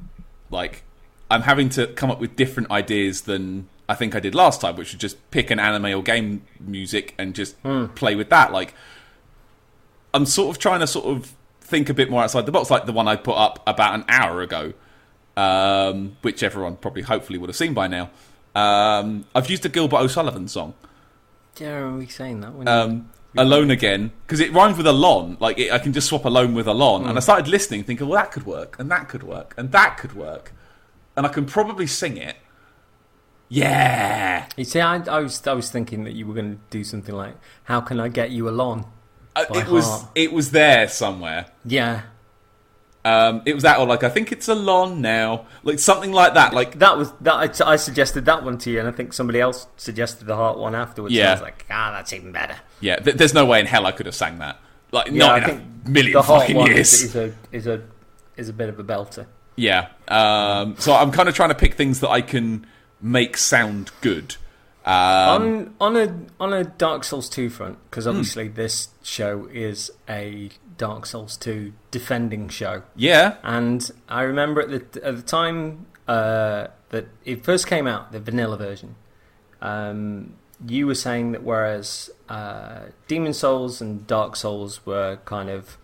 I'm having to come up with different ideas than I think I did last time, which was just pick an anime or game music and just play with that. I'm sort of trying to think a bit more outside the box, like the one I put up about an hour ago, which everyone probably hopefully would have seen by now. I've used a Gilbert O'Sullivan song. Yeah, I remember you saying that. Alone Again, because it rhymes with alon. I can just swap alone with alon. And I started listening, thinking, well, that could work, and that could work, and that could work. And I can probably sing it. Yeah. You see, I was thinking that you were going to do something like, "How can I get you along?" It was there somewhere. Yeah. It was that, or I think it's alon now, something like that. I suggested that one to you, and I think somebody else suggested the heart one afterwards. Yeah. I was like, that's even better. Yeah. There's no way in hell I could have sang that. Not in a million fucking years. The heart one is a bit of a belter. Yeah. So I'm kind of trying to pick things that I can make sound good. On a Dark Souls 2 front, because obviously this show is a Dark Souls 2 defending show. Yeah. And I remember at the time that it first came out, the vanilla version, you were saying that whereas Demon Souls and Dark Souls were kind of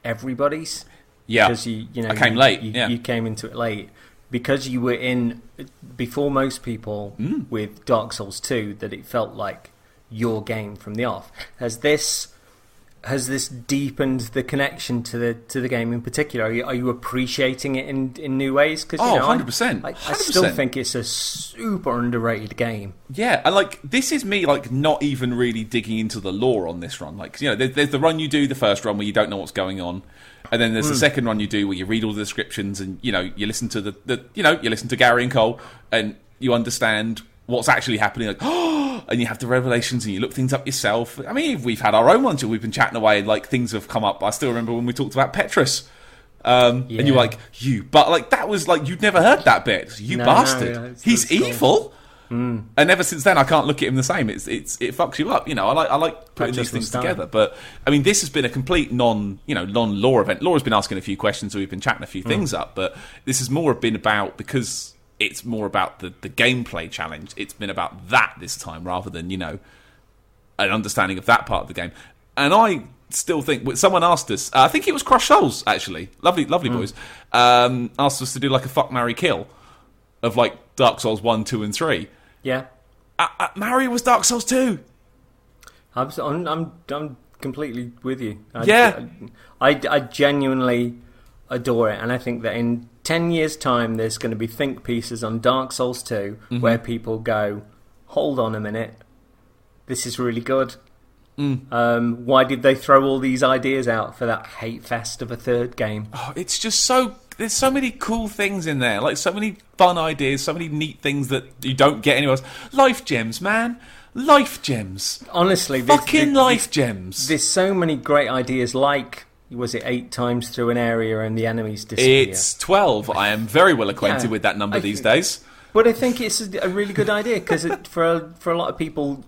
everybody's. Yeah. Because I came late. You came into it late. Because you were in before most people with Dark Souls 2, that it felt like your game from the off. Has this deepened the connection to the game in particular? Are you appreciating it in new ways? Because 100%. I still think it's a super underrated game. Yeah, and this is me not even really digging into the lore on this run. There's the run you do, the first run where you don't know what's going on. And then there's the second run you do where you read all the descriptions and you listen to you listen to Gary and Cole and you understand what's actually happening. And you have the revelations and you look things up yourself. I mean, we've had our own ones. We've been chatting away and things have come up. I still remember when we talked about Petrus. And you were but that was you'd never heard that bit. No, bastard. He's evil. And ever since then, I can't look at him the same. It fucks you up. I like putting these things together. But I mean, this has been a complete non-lore event. Laura's been asking a few questions, so we've been chatting a few things up. But this has more been about, because it's more about the gameplay challenge. It's been about that this time rather than an understanding of that part of the game. And I still think someone asked us. I think it was Crush Souls actually. Lovely boys. Asked us to do a fuck, marry, kill of Dark Souls 1, 2, and 3. Yeah. Mario was Dark Souls 2. I'm completely with you. Yeah. I genuinely adore it, and I think that in 10 years' time there's going to be think pieces on Dark Souls 2 where people go, hold on a minute, this is really good. Why did they throw all these ideas out for that hate fest of a third game? Oh, it's just there's so many cool things in there, so many fun ideas, so many neat things that you don't get anywhere else. Life gems, man. Life gems. Honestly, life gems. There's so many great ideas, was it 8 times through an area and the enemies disappear? It's 12. I am very well acquainted with that number these days. But I think it's a really good idea, because for a lot of people,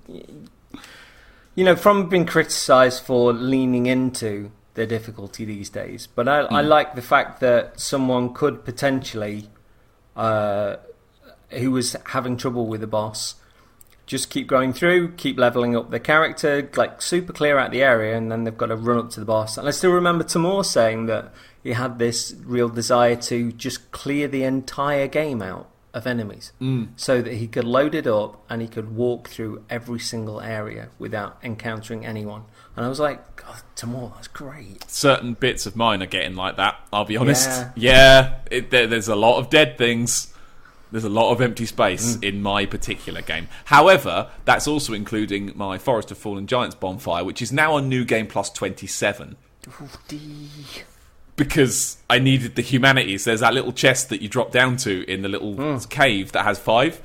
from being criticised for leaning into the difficulty these days, but I like the fact that someone could potentially, who was having trouble with the boss, just keep going through, keep leveling up their character, like super clear out the area, and then they've got to run up to the boss. And I still remember Timur saying that he had this real desire to just clear the entire game out of enemies, so that he could load it up and he could walk through every single area without encountering anyone. And I was like, God, Timur, that's great. Certain bits of mine are getting like that, I'll be honest. Yeah, there's a lot of dead things. There's a lot of empty space in my particular game. However, that's also including my Forest of Fallen Giants bonfire, which is now on New Game Plus 27. Because I needed the humanities. There's that little chest that you drop down to in the little cave that has 5.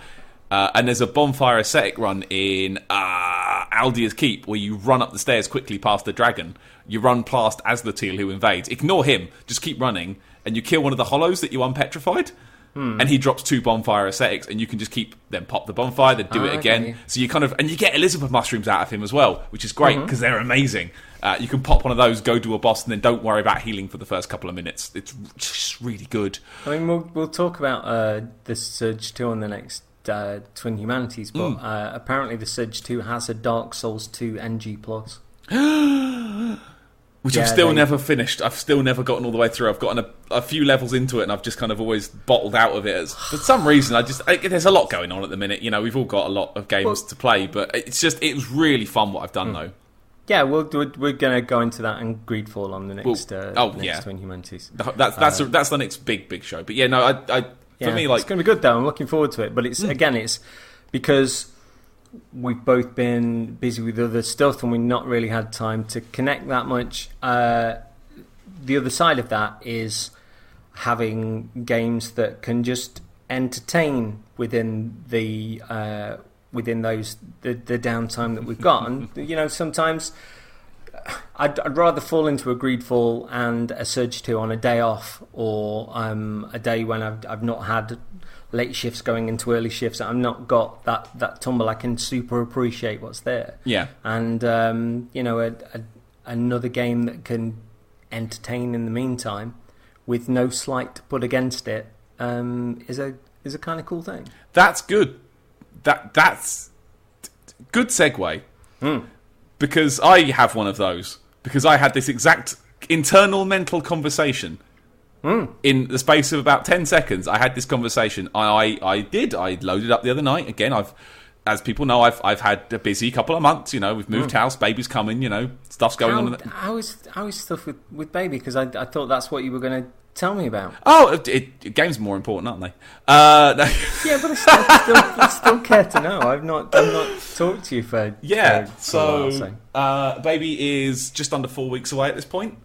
And there's a bonfire ascetic run in Aldia's Keep where you run up the stairs quickly past the dragon. You run past Azlatil who invades. Ignore him. Just keep running. And you kill one of the hollows that you unpetrified. And he drops 2 bonfire ascetics, and you can just then pop the bonfire, then do it again. Okay. So you and you get Elizabeth mushrooms out of him as well, which is great because they're amazing. You can pop one of those, go do a boss, and then don't worry about healing for the first couple of minutes. It's just really good. I mean, we'll talk about the Surge 2 on the next Twin Humanities, but apparently the Surge 2 has a Dark Souls 2 NG+. Which I've still never finished. I've still never gotten all the way through. I've gotten a few levels into it, and I've just kind of always bottled out of it. For some reason, there's a lot going on at the minute. We've all got a lot of games to play, but it was really fun what I've done, though. Yeah, we're going to go into that and Greedfall on the next Twin Humanities. That's the next big show. But yeah, no, for me, it's going to be good, though. I'm looking forward to it. But it's because we've both been busy with other stuff and we've not really had time to connect that much. The other side of that is having games that can just entertain within the downtime that we've got. And sometimes I'd rather fall into a Greedfall and a Surge 2 on a day off, or a day when I've not had late shifts going into early shifts. I've not got that tumble. I can super appreciate what's there. Yeah. And another game that can entertain in the meantime with no slight to put against it is a kind of cool thing. That's good. That's good segue. Because I have one of those. Because I had this exact internal mental conversation. In the space of about 10 seconds, I had this conversation. I loaded up the other night. Again, as people know, I've had a busy couple of months. We've moved house, baby's coming. Stuff's going on. How is stuff with baby? Because I thought that's what you were going to tell me about. Oh, games are more important, aren't they? No. Yeah, but I still care to know. I've not talked to you for a while, baby is just under 4 weeks away at this point.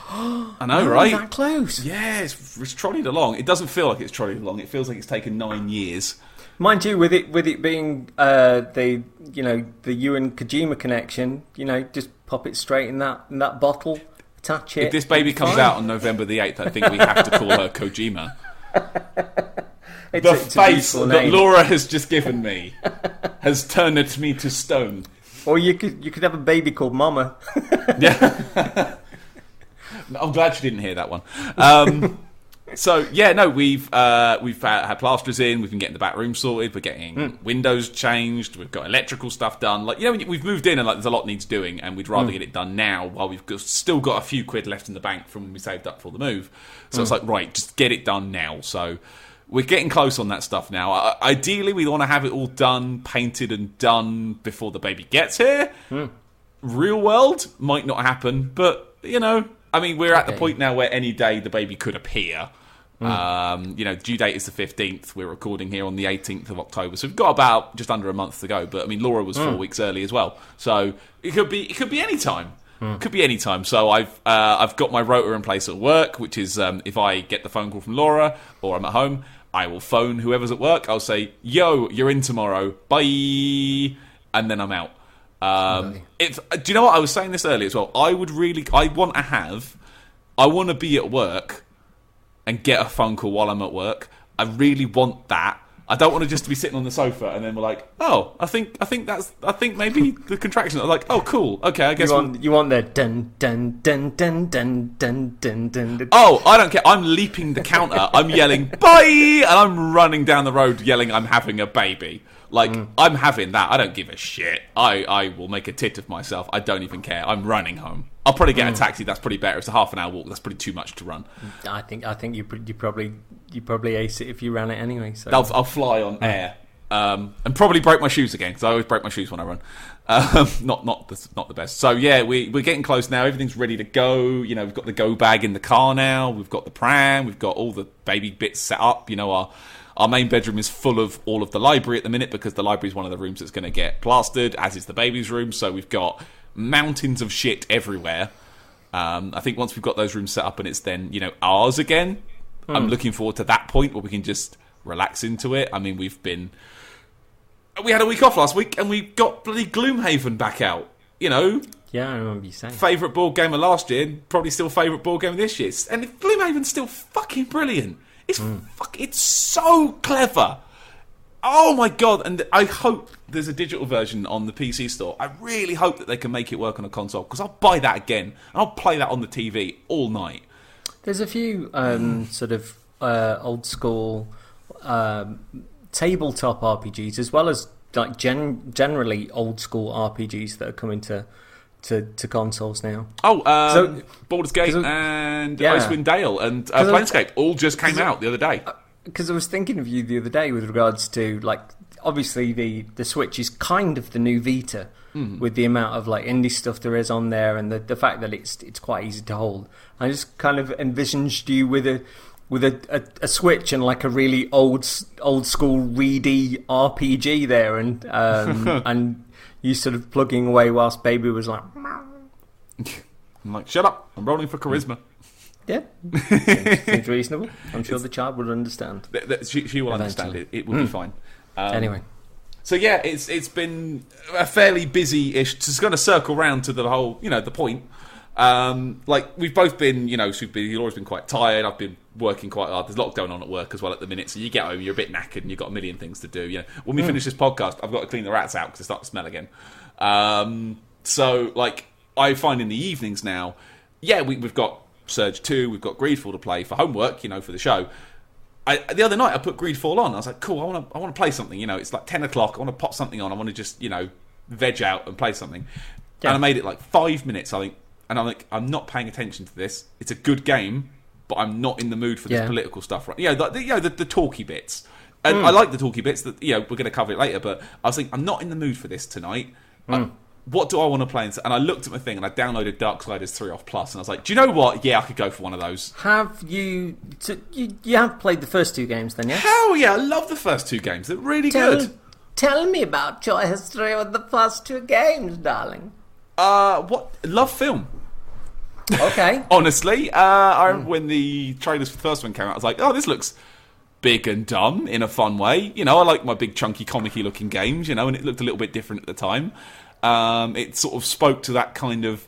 I know, right? That close? Yeah, it's trolleyed along. It doesn't feel like it's trolleyed along. It feels like it's taken 9 years. Mind you, with it being the you and Kojima connection, just pop it straight in that bottle, attach it. If this baby comes out on November the 8th, I think we have to call her Kojima. The face that Laura has just given me has turned me to stone. Or you could have a baby called Mama. Yeah. I'm glad you didn't hear that one. So yeah, no, we've had plasterers in. We've been getting the back room sorted. We're getting windows changed. We've got electrical stuff done. We've moved in and there's a lot needs doing, and we'd rather get it done now while we've still got a few quid left in the bank from when we saved up for the move. So it's like, right, just get it done now. So we're getting close on that stuff now. Ideally, we want to have it all done, painted and done before the baby gets here. Real world might not happen, but we're at the point now where any day the baby could appear. Due date is the 15th. We're recording here on the 18th of October, so we've got about just under a month to go. But Laura was 4 weeks early as well, so it could be any time. Could be any time. So I've got my rotor in place at work, which is if I get the phone call from Laura or I'm at home, I will phone whoever's at work. I'll say, "Yo, you're in tomorrow. Bye," and then I'm out. Do you know what I was saying this earlier as well? I want to be at work and get a phone call while I'm at work. I really want that I don't want to just be sitting on the sofa and then we're like, oh, I think maybe the contraction. I'm like, oh, cool, okay, I guess you want the dun dun dun dun dun dun dun dun. Oh, I don't care. I'm leaping the counter. I'm yelling bye, and I'm running down the road yelling I'm having a baby. Like I'm having that. I don't give a shit. I will make a tit of myself. I don't even care. I'm running home. I'll probably get a taxi. That's pretty better. It's a half an hour walk. That's pretty too much to run. I think you probably ace it if you ran it anyway. So I'll fly on air and probably break my shoes again because I always break my shoes when I run. Not the best. So yeah, we're getting close now. Everything's ready to go. You know, we've got the go bag in the car now. We've got the pram. We've got all the baby bits set up. You know, our main bedroom is full of all of the library at the minute because the library is one of the rooms that's going to get plastered, as is the baby's room. So we've got mountains of shit everywhere. I think once we've got those rooms set up and it's then, you know, ours again, I'm looking forward to that point where we can just relax into it. I mean, we had a week off last week and we got bloody Gloomhaven back out, you know. Yeah, I remember you saying. Favourite board game of last year, probably still favourite board game of this year. And Gloomhaven's still fucking brilliant. It's so clever. Oh my god! And I hope there's a digital version on the PC store. I really hope that they can make it work on a console because I'll buy that again and I'll play that on the TV all night. There's a few sort of old school tabletop RPGs as well as like generally old school RPGs that are coming to consoles now. Baldur's Gate and Icewind Dale and Planescape all just came out the other day. Because I was thinking of you the other day with regards to, like, obviously the Switch is kind of the new Vita with the amount of like indie stuff there is on there and the fact that it's quite easy to hold. I just kind of envisioned you with a Switch and like a really old school reedy RPG there and and you sort of plugging away whilst baby was like I'm like, shut up, I'm rolling for charisma. Yeah, seems reasonable. I'm sure the child would understand. She will understand it. It will be fine. Anyway, so yeah, it's been a fairly busy-ish. Just going to circle round to the whole, you know, the point. Like we've both been, you know, super busy. Laura's been quite tired. I've been working quite hard. There's a lot going on at work as well at the minute. So you get home, you're a bit knackered, and you've got a million things to do. You know, when we finish this podcast, I've got to clean the rats out because they start to smell again. So like I find in the evenings now, yeah, we've got Surge 2, we've got Greedfall to play for homework, you know, for the show. The other night I put Greedfall on. I was like, cool, I want to play something. You know, it's like 10 o'clock. I want to pop something on. I want to just, you know, veg out and play something. Yeah. And I made it like 5 minutes, I think. And I'm like, I'm not paying attention to this. It's a good game, but I'm not in the mood for this political stuff. Right? The talky bits. And I like the talky bits. That we're going to cover it later. But I was thinking, I'm not in the mood for this tonight. What do I want to play? And I looked at my thing and I downloaded Darksiders 3 off Plus, and I was like, do you know what? Yeah, I could go for one of those. Have you... So you have played the first two games then, yes? Hell yeah, I love the first two games. They're really good. Tell me about your history with the first two games, darling. Love film. Okay. Honestly, I remember when the trailers for the first one came out, I was like, oh, this looks big and dumb in a fun way. You know, I like my big chunky comic-y looking games, you know, and it looked a little bit different at the time. It sort of spoke to that kind of...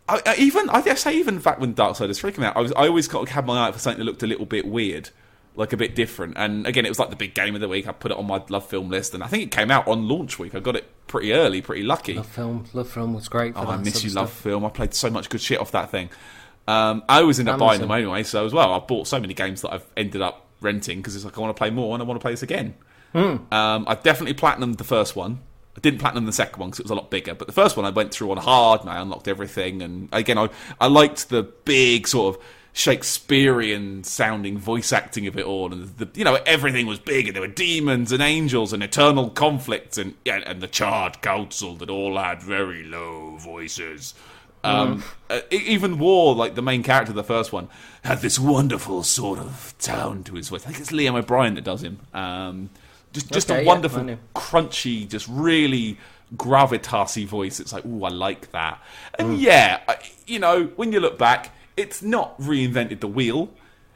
I guess even back when Darksiders 3 came out, I always kind of had my eye out for something that looked a little bit weird, like a bit different. And again, it was like the big game of the week. I put it on my Love Film list, and I think it came out on launch week. I got it pretty early, pretty lucky. Love Film was great for that. I miss you, Love Film. I played so much good shit off that thing. I always end up buying them anyway, so as well, I've bought so many games that I've ended up renting because it's like I want to play more and I want to play this again. I definitely platinumed the first one. I didn't platinum the second one because it was a lot bigger, but the first one I went through on hard and I unlocked everything. And again, I liked the big sort of Shakespearean sounding voice acting of it all, and everything was big, and there were demons and angels and eternal conflicts, and the Charred Council that all had very low voices. Even War, like the main character of the first one, had this wonderful sort of tone to his voice. I think it's Liam O'Brien that does him. Just a wonderful, crunchy, just really gravitas-y voice. It's like, ooh, I like that. And when you look back, it's not reinvented the wheel.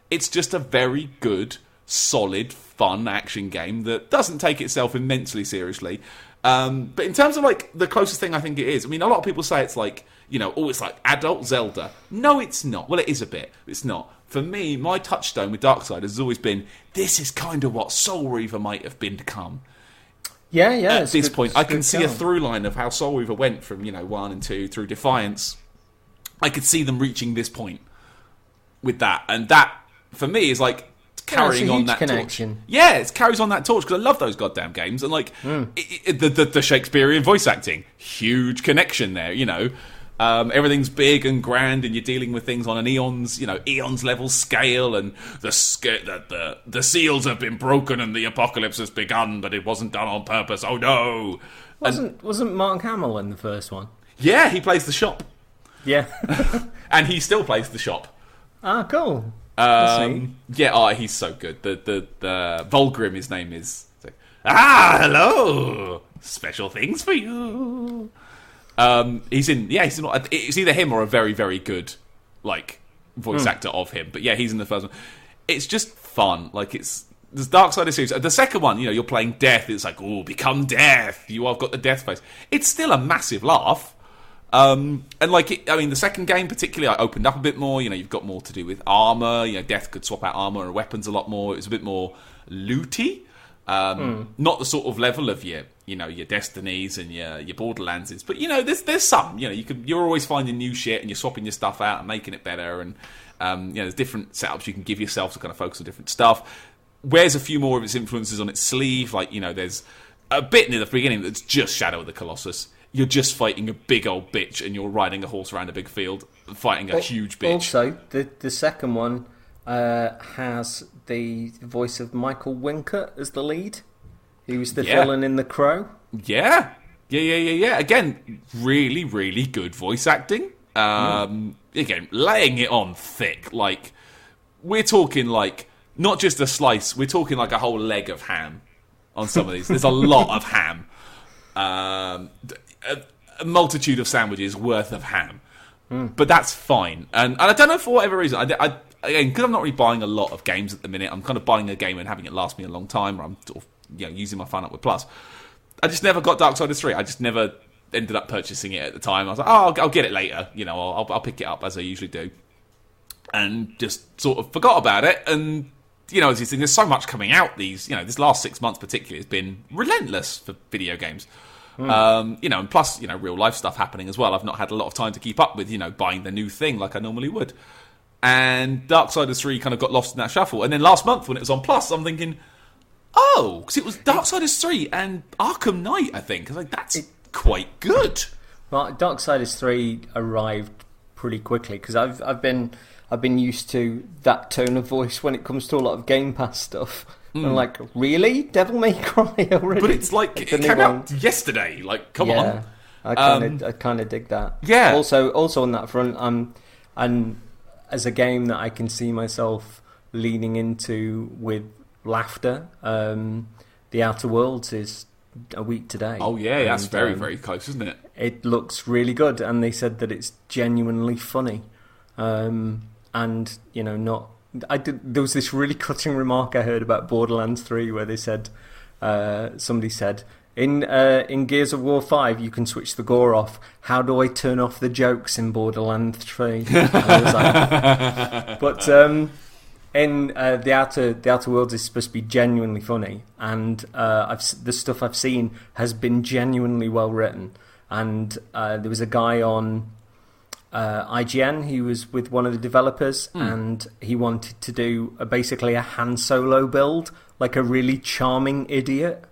It's just a very good, solid, fun action game that doesn't take itself immensely seriously. But in terms of like the closest thing I think it is, I mean, a lot of people say it's like, it's like adult Zelda. No, it's not. Well, it is a bit. It's not. for me, my touchstone with Darksiders has always been, this is kind of what Soul Reaver might have been to come. Yeah. At this point, I can see a through line of how Soul Reaver went from 1 and 2 through Defiance. I could see them reaching this point with that, and that for me is like carrying on that connection. Torch. Yeah, it carries on that torch because I love those goddamn games, and like the Shakespearean voice acting, huge connection there. Everything's big and grand, and you're dealing with things on an eons level scale, and the seals have been broken and the apocalypse has begun, but it wasn't done on purpose. Oh no! Wasn't Mark Hamill in the first one? Yeah, he plays the shop. Yeah, and he still plays the shop. Ah, cool. He's so good. The Volgrim, his name is. Hello, special things for you. It's either him or a very, very good voice actor of him. But yeah, he's in the first one. It's just fun. There's Darksiders series. The second one, you're playing Death. It's like, oh, become Death. You have got the Death face. It's still a massive laugh. The second game particularly, I opened up a bit more. You've got more to do with armor. Death could swap out armor and weapons a lot more. It was a bit more looty. Not the sort of level of your Destinies and your Borderlands is, but there's some. You're always finding new shit and you're swapping your stuff out and making it better. And there's different setups you can give yourself to kind of focus on different stuff. Wears a few more of its influences on its sleeve. There's a bit near the beginning that's just Shadow of the Colossus. You're just fighting a big old bitch and you're riding a horse around a big field fighting a huge bitch. Also, the second one has the voice of Michael Wincott as the lead. He was the villain in The Crow. Yeah. Again, really, really good voice acting. Again, laying it on thick. We're talking not just a slice, we're talking a whole leg of ham on some of these. There's a lot of ham. A multitude of sandwiches worth of ham. But that's fine. And I don't know, for whatever reason, again, because I'm not really buying a lot of games at the minute, I'm kind of buying a game and having it last me a long time, or I'm sort of using my fun up with Plus. I just never got Darksiders 3. I just never ended up purchasing it at the time. I was like, I'll get it later. I'll pick it up as I usually do. And just sort of forgot about it. And, there's so much coming out. This last 6 months particularly has been relentless for video games. And plus, real life stuff happening as well. I've not had a lot of time to keep up with, buying the new thing like I normally would. And Darksiders 3 kind of got lost in that shuffle. And then last month when it was on Plus, I'm thinking, because it was Darksiders 3 and Arkham Knight, I think. I was like, that's quite good. Well, Darksiders 3 arrived pretty quickly because I've been used to that tone of voice when it comes to a lot of Game Pass stuff. I'm like, really? Devil May Cry already? But it's it came out yesterday. Come on. I kind of dig that. Yeah. Also on that front, and as a game that I can see myself leaning into with laughter, The Outer Worlds is a week today. Oh yeah, that's very, very close, isn't it? It looks really good, and they said that it's genuinely funny, and not. There was this really cutting remark I heard about Borderlands 3 where they said, somebody said, in Gears of War 5 you can switch the gore off. How do I turn off the jokes in Borderlands 3? And I was like, but in the Outer Worlds is supposed to be genuinely funny, and the stuff I've seen has been genuinely well written. And there was a guy on IGN, he was with one of the developers, and he wanted to do basically a Han Solo build, like a really charming idiot.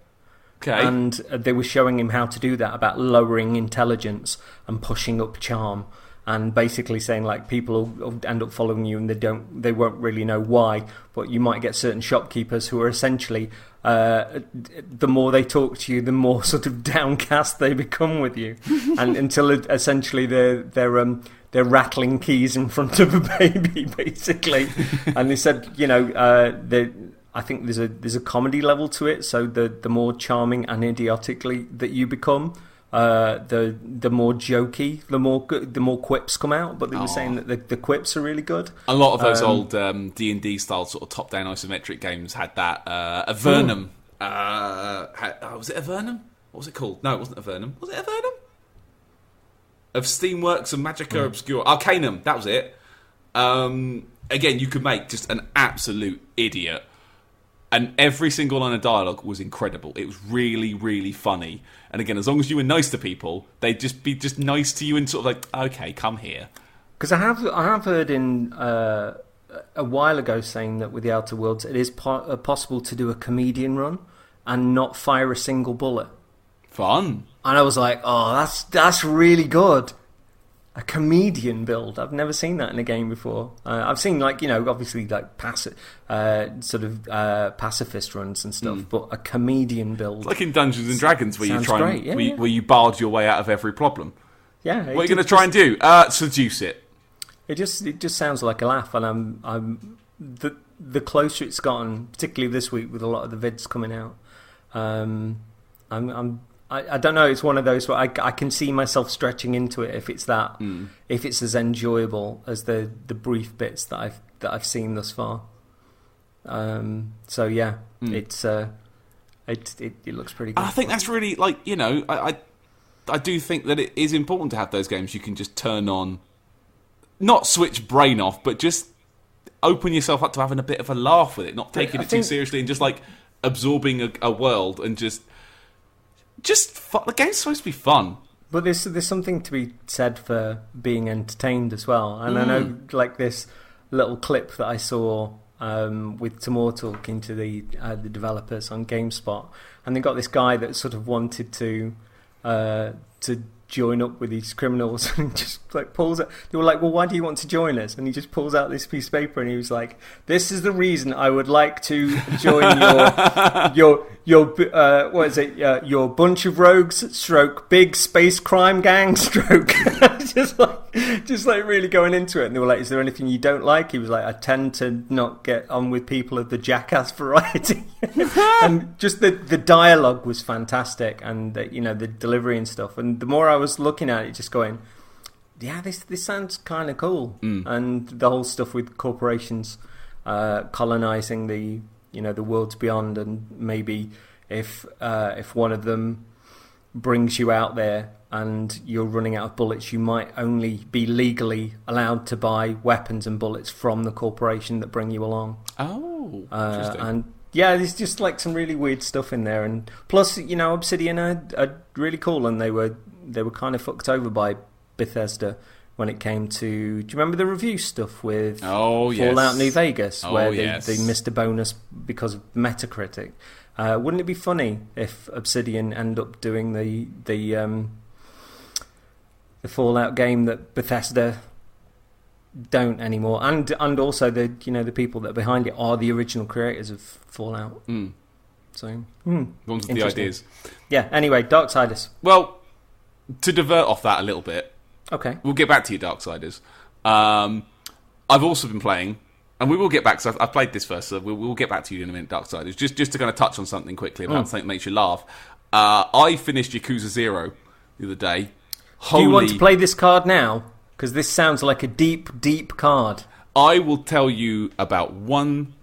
Okay. And they were showing him how to do that, about lowering intelligence and pushing up charm, and basically saying people will end up following you and they won't really know why, but you might get certain shopkeepers who are essentially the more they talk to you, the more sort of downcast they become with you, and until essentially they're rattling keys in front of a baby, basically. And they said, I think there's a comedy level to it, so the more charming and idiotically that you become, the more jokey, the more quips come out. But they were saying that the quips are really good. A lot of those old D&D style sort of top down isometric games had that. Avernum. Was it Avernum? What was it called? No, it wasn't Avernum. Was it Avernum? Of Steamworks and Magica Obscura. Arcanum, that was it. again, you could make just an absolute idiot. And every single line of dialogue was incredible. It was really, really funny. And again, as long as you were nice to people, they'd just be just nice to you and sort of like, okay, come here. Because I have heard in a while ago saying that with the Outer Worlds, it is possible to do a comedian run and not fire a single bullet. Fun. And I was like, oh, that's really good. A comedian build. I've never seen that in a game before. I've seen, like, you know, obviously like pacifist runs and stuff, but a comedian build. It's like in Dungeons and Dragons where you try and, where you barge your way out of every problem. Yeah. What are you going to try and do? Seduce it. It just sounds like a laugh, and I'm the closer it's gotten, particularly this week with a lot of the vids coming out. I don't know. It's one of those where I can see myself stretching into it if it's if it's as enjoyable as the brief bits that I've seen thus far. So yeah, it looks pretty good. I think that's really, like, you know, I do think that it is important to have those games you can just turn on, not switch brain off, but just open yourself up to having a bit of a laugh with it, not taking it too seriously, and just like absorbing a world and just fun. The game's supposed to be fun. But there's something to be said for being entertained as well. And I know, like, this little clip that I saw with Timur talking to the developers on GameSpot, and they got this guy that sort of wanted to join up with these criminals, and just like pulls out. They were like, "Well, why do you want to join us?" And he just pulls out this piece of paper, and he was like, "This is the reason I would like to join your what is it? Your bunch of rogues stroke big space crime gang stroke." just like really going into it. And they were like, "Is there anything you don't like?" He was like, "I tend to not get on with people of the jackass variety." And just the dialogue was fantastic, and the delivery and stuff. And the more I was looking at it, just going, yeah, this sounds kind of cool. And the whole stuff with corporations colonizing the worlds beyond, and maybe if one of them brings you out there and you're running out of bullets, you might only be legally allowed to buy weapons and bullets from the corporation that bring you along. Oh, interesting. And yeah, there's just like some really weird stuff in there, and plus, Obsidian are really cool, and they were kind of fucked over by Bethesda when it came to. Do you remember the review stuff with Fallout New Vegas, where they missed a bonus because of Metacritic? Wouldn't it be funny if Obsidian end up doing the Fallout game that Bethesda don't anymore, and also the people that are behind it are the original creators of Fallout. So ones with the ideas. Yeah. Anyway, Darksiders. Well, to divert off that a little bit, okay, we'll get back to you, Darksiders. I've also been playing, and we will get back. So I've played this first, so we'll get back to you in a minute, Darksiders. Just to kind of touch on something quickly about something that makes you laugh. I finished Yakuza 0 the other day. Do you want to play this card now? Because this sounds like a deep, deep card. I will tell you about one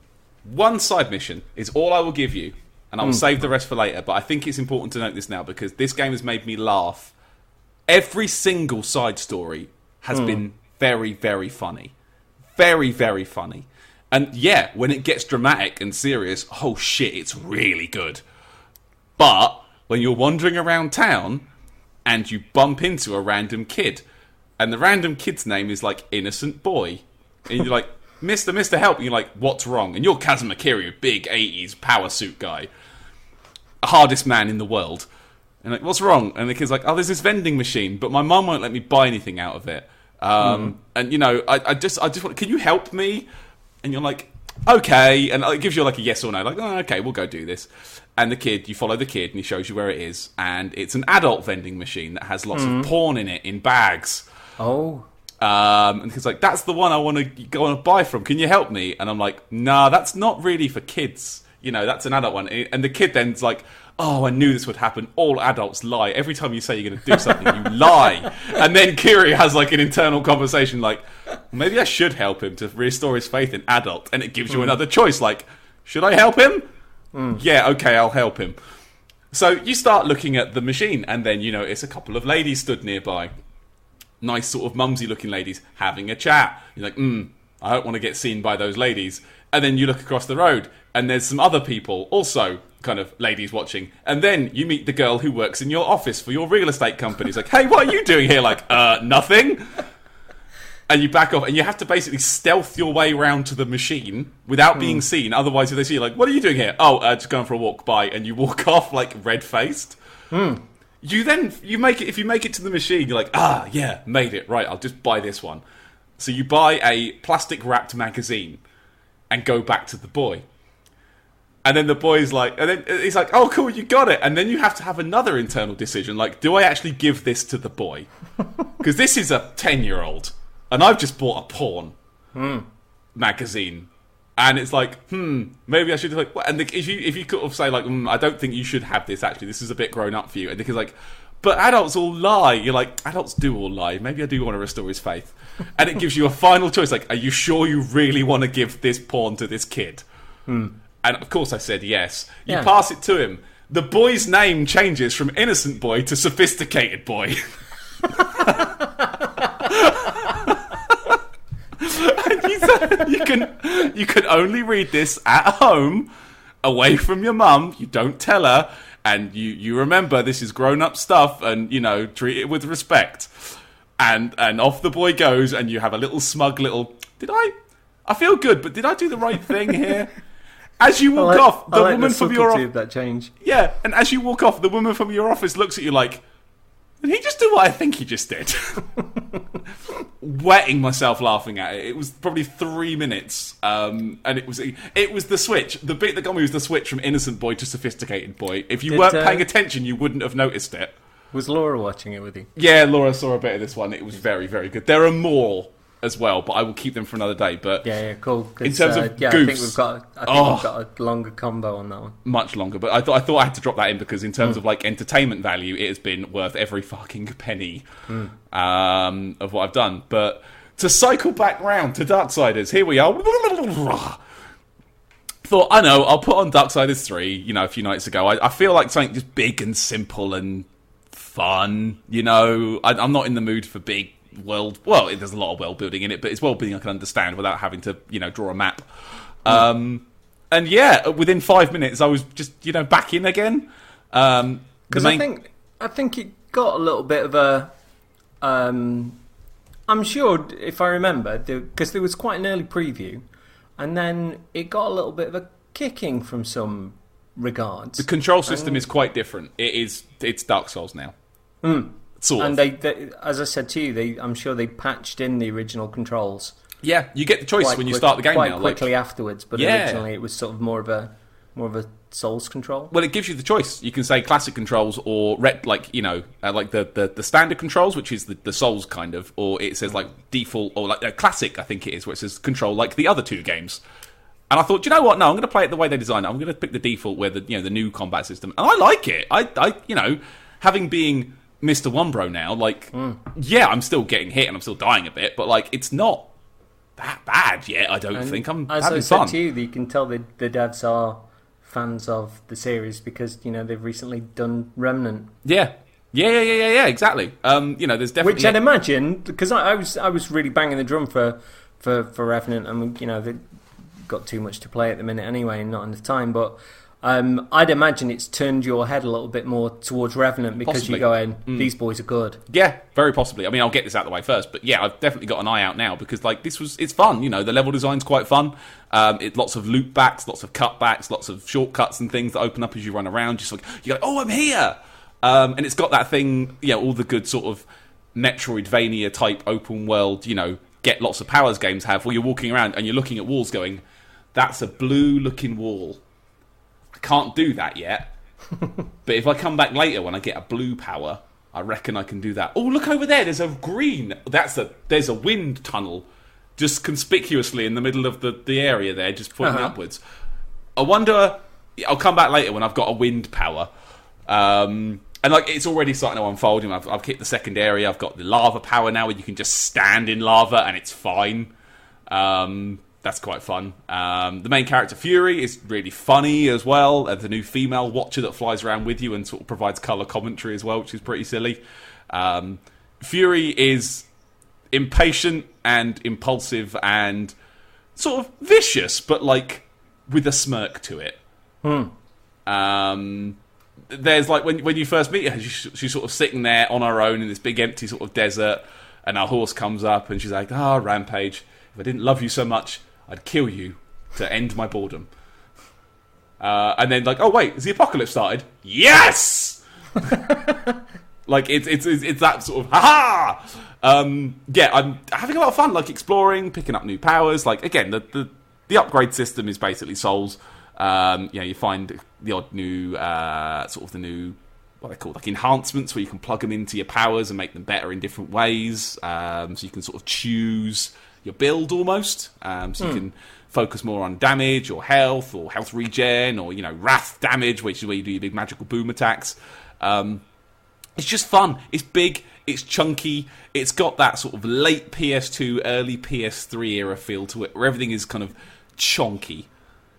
side mission. Is all I will give you, and I will save the rest for later. But I think it's important to note this now, because this game has made me laugh. Every single side story has been very, very funny. Very, very funny. And yeah, when it gets dramatic and serious, oh shit, it's really good. But when you're wandering around town and you bump into a random kid, and the random kid's name is like Innocent Boy, and you're like, Mr. Help, and you're like, what's wrong? And you're Kazuma Kiryu, big 80s power suit guy, hardest man in the world. And like, what's wrong? And the kid's like, oh, there's this vending machine, but my mum won't let me buy anything out of it. And I just want, can you help me? And you're like, okay. And it gives you like a yes or no, like, oh, okay, we'll go do this. And you follow the kid, and he shows you where it is. And it's an adult vending machine that has lots of porn in it, in bags. Oh. And he's like, that's the one I want to go and buy from. Can you help me? And I'm like, nah, that's not really for kids. That's an adult one. And the kid then's like, oh, I knew this would happen. All adults lie. Every time you say you're going to do something, you lie. And then Kiryu has like an internal conversation like, maybe I should help him to restore his faith in adult. And it gives you another choice like, should I help him? Yeah, okay, I'll help him. So you start looking at the machine, and then it's a couple of ladies stood nearby. Nice sort of mumsy looking ladies having a chat. You're like, I don't want to get seen by those ladies. And then you look across the road, and there's some other people also kind of ladies watching. And then you meet the girl who works in your office for your real estate company. It's like, hey, what are you doing here? Like, nothing. And you back off, and you have to basically stealth your way around to the machine without being seen. Otherwise, if they see you, like, what are you doing here? Oh, just going for a walk by, and you walk off like red-faced. You make it. If you make it to the machine, you're like, yeah, made it. Right, I'll just buy this one. So you buy a plastic-wrapped magazine and go back to the boy. And then the boy's like, and then he's like, oh, cool, you got it. And then you have to have another internal decision, like, do I actually give this to the boy? Because this is a 10-year-old. And I've just bought a porn magazine, and it's like, maybe I should like. And if you could say like, I don't think you should have this. Actually, this is a bit grown up for you. And the kid's like, but adults all lie. You're like, adults do all lie. Maybe I do want to restore his faith. And it gives you a final choice. Like, are you sure you really want to give this porn to this kid? And of course, I said yes. You pass it to him. The boy's name changes from innocent boy to sophisticated boy. You can only read this at home, away from your mum. You don't tell her, and you remember this is grown-up stuff, and treat it with respect. And off the boy goes, and you have a little smug little. I feel good, but did I do the right thing here? As you walk off, the woman from your office. That change. Yeah, and as you walk off, the woman from your office looks at you like, did he just do what I think he just did? Wetting myself laughing at it. It was probably 3 minutes, and it was the switch. The bit that got me was the switch from innocent boy to sophisticated boy. If you weren't paying attention, you wouldn't have noticed it. Was Laura watching it with you? Yeah, Laura saw a bit of this one. It was very, very good. There are more as well, but I will keep them for another day. But yeah, cool. In terms of goofs, I think we've got a longer combo on that one. Much longer, but I thought I had to drop that in because in terms of like entertainment value, it has been worth every fucking penny of what I've done. But to cycle back round to Darksiders, here we are. Thought, I know, I'll put on Darksiders 3, a few nights ago. I feel like something just big and simple and fun, I'm not in the mood for big world. Well, there's a lot of world building in it, but it's world building I can understand without having to, draw a map. And yeah, within 5 minutes, I was just, back in again. Because I think it got a little bit of a. I'm sure if I remember, because there was quite an early preview, and then it got a little bit of a kicking from some regards. The control system is quite different. It's Dark Souls now. Sort of. And they, as I said to you, I'm sure they patched in the original controls. Yeah, you get the choice when you start the game quite now. Quickly afterwards, but originally it was sort of more of a Souls control. Well, it gives you the choice. You can say classic controls or like the standard controls, which is the Souls kind of, or it says like default or like classic. I think it is where it says control like the other two games. And I thought, do you know what? No, I'm going to play it the way they designed it. I'm going to pick the default where the new combat system, and I like it. I having been Mr. Wombro now, yeah, I'm still getting hit and I'm still dying a bit, but like it's not that bad yet. I don't think I'm as having I said fun. To you, you can tell the devs are fans of the series because they've recently done Remnant. Yeah, exactly. There's definitely which I'd imagine because I was really banging the drum for Revenant, and they've got too much to play at the minute anyway, and not enough time, but. I'd imagine it's turned your head a little bit more towards Revenant because Possibly. you go in, these boys are good. Yeah, very possibly. I mean, I'll get this out of the way first, but yeah, I've definitely got an eye out now because it's fun. The level design's quite fun. Lots of loop backs, lots of cutbacks, lots of shortcuts and things that open up as you run around. Just like you go, oh, I'm here, and it's got that thing, all the good sort of Metroidvania type open world, get lots of powers games have, where you're walking around and you're looking at walls, going, that's a blue looking wall. Can't do that yet, but if I come back later when I get a blue power, I reckon I can do that. Oh, look over there! There's a green. There's a wind tunnel, just conspicuously in the middle of the area there, just pointing upwards. I wonder. I'll come back later when I've got a wind power, and it's already starting to unfold. I've hit the second area. I've got the lava power now, where you can just stand in lava and it's fine. That's quite fun. The main character, Fury, is really funny as well. The new female watcher that flies around with you and sort of provides colour commentary as well, which is pretty silly. Fury is impatient and impulsive and sort of vicious, but like with a smirk to it. There's like when you first meet her, she's sort of sitting there on her own in this big empty sort of desert, and our horse comes up and she's like, Rampage, if I didn't love you so much, I'd kill you to end my boredom. And then like, oh wait, has the apocalypse started? Yes! Like it's that sort of I'm having a lot of fun, like exploring, picking up new powers. Like again, the upgrade system is basically Souls. You find the odd new sort of the new what they call like enhancements where you can plug them into your powers and make them better in different ways. So you can sort of choose your build almost. So you can focus more on damage or health regen or wrath damage, which is where you do your big magical boom attacks. It's just fun. It's big. It's chunky. It's got that sort of late PS2, early PS3 era feel to it, where everything is kind of chonky.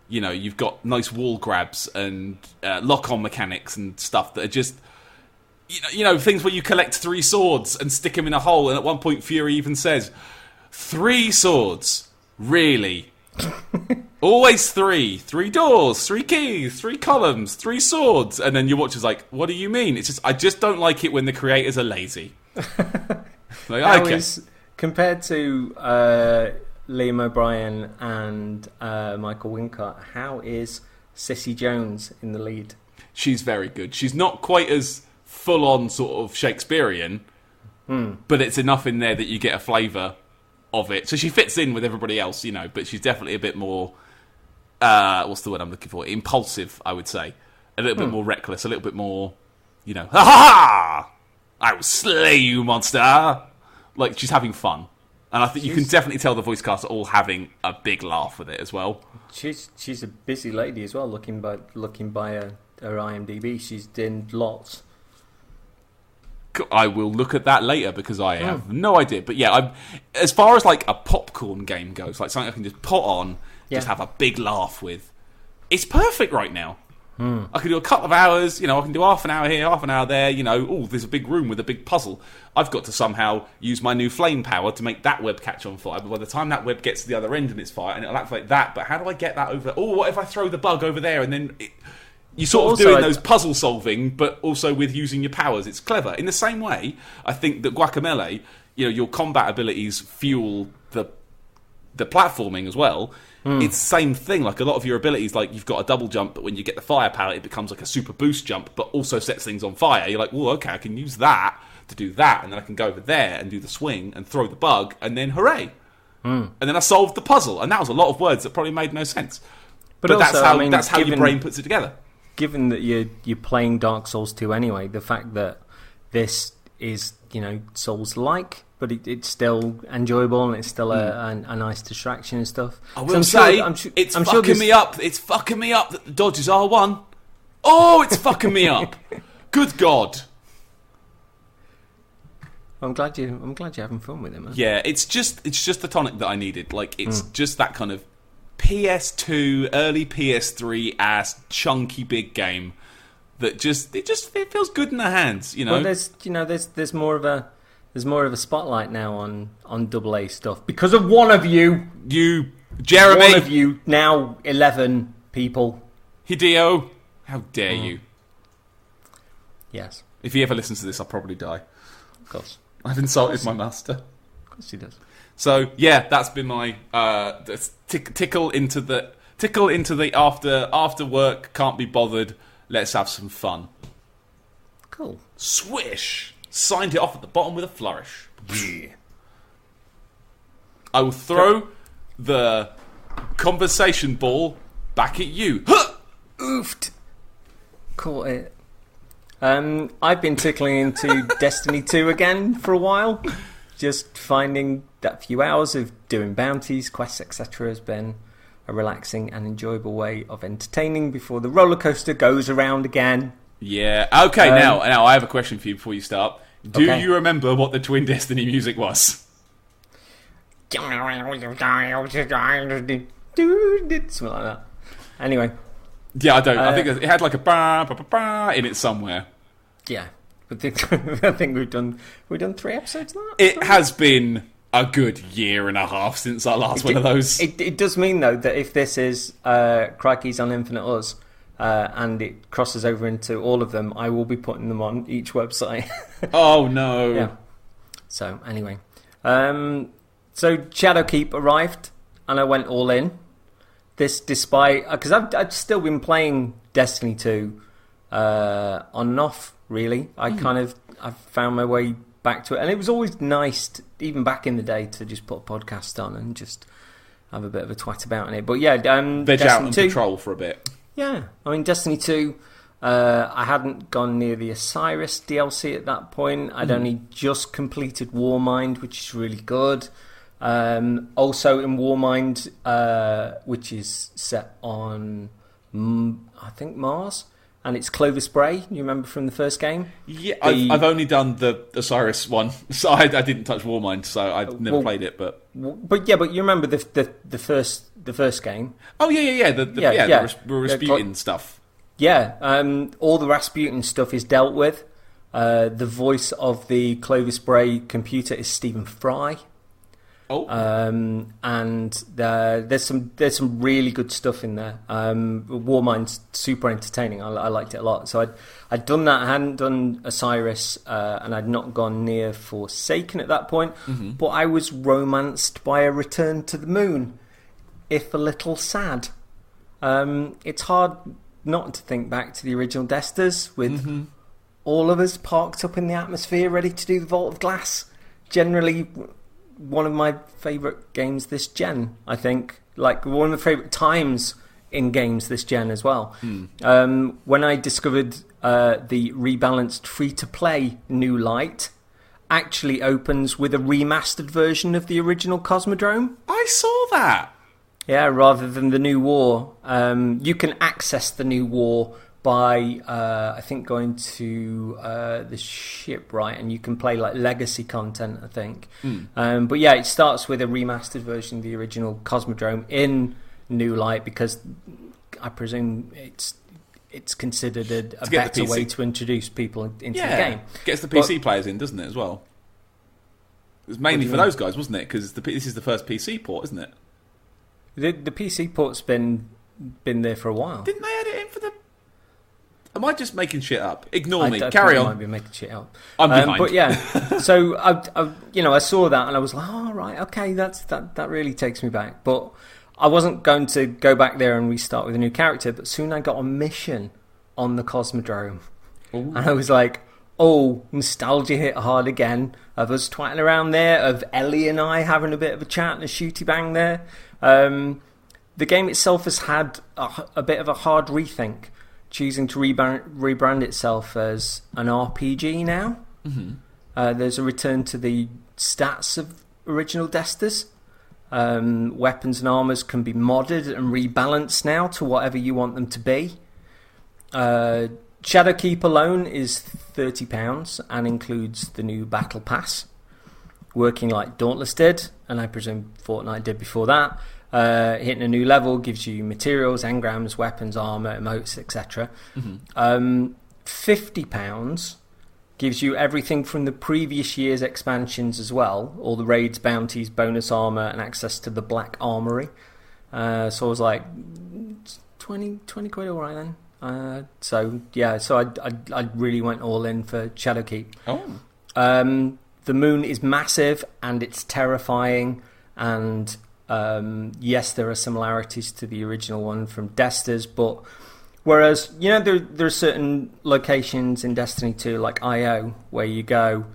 You've got nice wall grabs and lock-on mechanics and stuff that are just, things where you collect 3 swords and stick them in a hole. And at one point, Fury even says, 3 swords? Really? Always 3 doors, 3 keys, 3 columns, 3 swords. And then your watcher's like, what do you mean? It's just, I just don't like it when the creators are lazy. Okay. Compared to Liam O'Brien and Michael Wincott, how is Cissy Jones in the lead? She's very good. She's not quite as full-on sort of Shakespearean, but it's enough in there that you get a flavour of it. So she fits in with everybody else, but she's definitely a bit more, what's the word I'm looking for? Impulsive, I would say. A little bit more reckless, a little bit more, ha ha! I will slay you, monster! Like, she's having fun. And I think you can definitely tell the voice cast are all having a big laugh with it as well. She's a busy lady as well, looking by her IMDb. She's done lots. I will look at that later because I have no idea. But yeah, as far as like a popcorn game goes, like something I can just put on, just have a big laugh with, it's perfect right now. I can do a couple of hours, I can do half an hour here, half an hour there, there's a big room with a big puzzle. I've got to somehow use my new flame power to make that web catch on fire, but by the time that web gets to the other end and it's fire, and it'll act like that, but how do I get that over? Oh, what if I throw the bug over there? And then you sort of doing those puzzle solving, but also with using your powers. It's clever. In the same way, I think that Guacamelee, your combat abilities fuel the platforming as well. It's the same thing. Like a lot of your abilities, like you've got a double jump, but when you get the fire palette, it becomes like a super boost jump, but also sets things on fire. You're like, well, okay, I can use that to do that, and then I can go over there and do the swing and throw the bug, and then hooray! And then I solved the puzzle, and that was a lot of words that probably made no sense. But also, that's how your brain puts it together. Given that you're playing Dark Souls 2 anyway, the fact that this is Souls-like, but it's still enjoyable and it's still a nice distraction and stuff. I will say, it's fucking me up. It's fucking me up that the dodges are one. Oh, it's fucking me up. Good God. I'm glad you're having fun with it, man. Yeah, it's just the tonic that I needed. Like it's just that kind of PS2, early PS3 ass chunky big game that it feels good in the hands, Well, there's more of a spotlight now on AA stuff because of one of you, Jeremy, one of you, now 11 people. Hideo, how dare you? Yes. If he ever listens to this, I'll probably die. Of course. I've insulted my master. Of course he does. So yeah, that's been my tickle into the after work, can't be bothered. Let's have some fun. Cool. Swish. Signed it off at the bottom with a flourish. Yeah. I will throw the conversation ball back at you. Oofed. Caught it. I've been tickling into Destiny 2 again for a while. Just finding that few hours of doing bounties, quests, etc. has been a relaxing and enjoyable way of entertaining before the roller coaster goes around again. Yeah. Okay. Now I have a question for you before you start. Do you remember what the Twin Destiny music was? Something like that. Anyway. Yeah, I don't. I think it had like a ba ba ba ba in it somewhere. Yeah, but I think we've done 3 episodes of that. It has been a good year and a half since our last one of those. It does mean, though, that if this is Crikeys on Infinite Us, and it crosses over into all of them, I will be putting them on each website. Oh, no. Yeah. So, anyway. So, Shadowkeep arrived, and I went all in. This despite... Because I've still been playing Destiny 2 on and off, really. I've found my way back to it. And it was always nice, even back in the day, to just put a podcast on and just have a bit of a twat about it. But yeah, veg out and patrol for a bit. Yeah, I mean, Destiny 2, I hadn't gone near the Osiris DLC at that point. I'd only just completed Warmind, which is really good. Also in Warmind, which is set on, I think, Mars, and it's Clovis Bray. You remember from the first game? Yeah, I've only done the Osiris one, so I didn't touch Warmind, so I've never played it. But you remember the first game? Oh yeah. The Rasputin stuff. Yeah, all the Rasputin stuff is dealt with. The voice of the Clovis Bray computer is Stephen Fry. Oh, and there's some really good stuff in there. Warmind's super entertaining. I liked it a lot. So I'd done that. I hadn't done Osiris, and I'd not gone near Forsaken at that point. But I was romanced by a return to the moon, if a little sad. It's hard not to think back to the original Destas with all of us parked up in the atmosphere, ready to do the Vault of Glass. Generally, one of my favourite games this gen, I think. Like, one of the favourite times in games this gen as well. When I discovered the rebalanced free-to-play New Light actually opens with a remastered version of the original Cosmodrome. I saw that! Yeah, rather than the New War. You can access the New War by, I think, going to the shipwright, and you can play like legacy content, I think. But yeah, it starts with a remastered version of the original Cosmodrome in New Light, because I presume it's considered a better way to introduce people into the game. Gets the PC players in, doesn't it, as well? It was mainly for those guys, wasn't it? Because this is the first PC port, isn't it? The PC port's been there for a while. Didn't they add it in for the... Am I just making shit up? Ignore me. Carry on. I might be making shit up. I'm behind. But yeah, so I saw that and I was like, oh, right, okay, that really takes me back. But I wasn't going to go back there and restart with a new character. But soon I got a mission on the Cosmodrome, and I was like, oh, nostalgia hit hard again. Of us twatting around there, of Ellie and I having a bit of a chat and a shooty bang there. The game itself has had a bit of a hard rethink, choosing to rebrand itself as an RPG now. There's a return to the stats of original Destas. Weapons and armors can be modded and rebalanced now to whatever you want them to be. Shadowkeep alone is £30 and includes the new Battle Pass, working like Dauntless did, and I presume Fortnite did before that. Hitting a new level gives you materials, engrams, weapons, armour, emotes, etc. £50 gives you everything from the previous year's expansions as well, all the raids, bounties, bonus armour, and access to the Black Armoury. So I was like, 20 quid, all right then. So I really went all in for Shadowkeep. The moon is massive and it's terrifying, and yes, there are similarities to the original one from Destas, but whereas, there are certain locations in Destiny 2, like IO, where you go,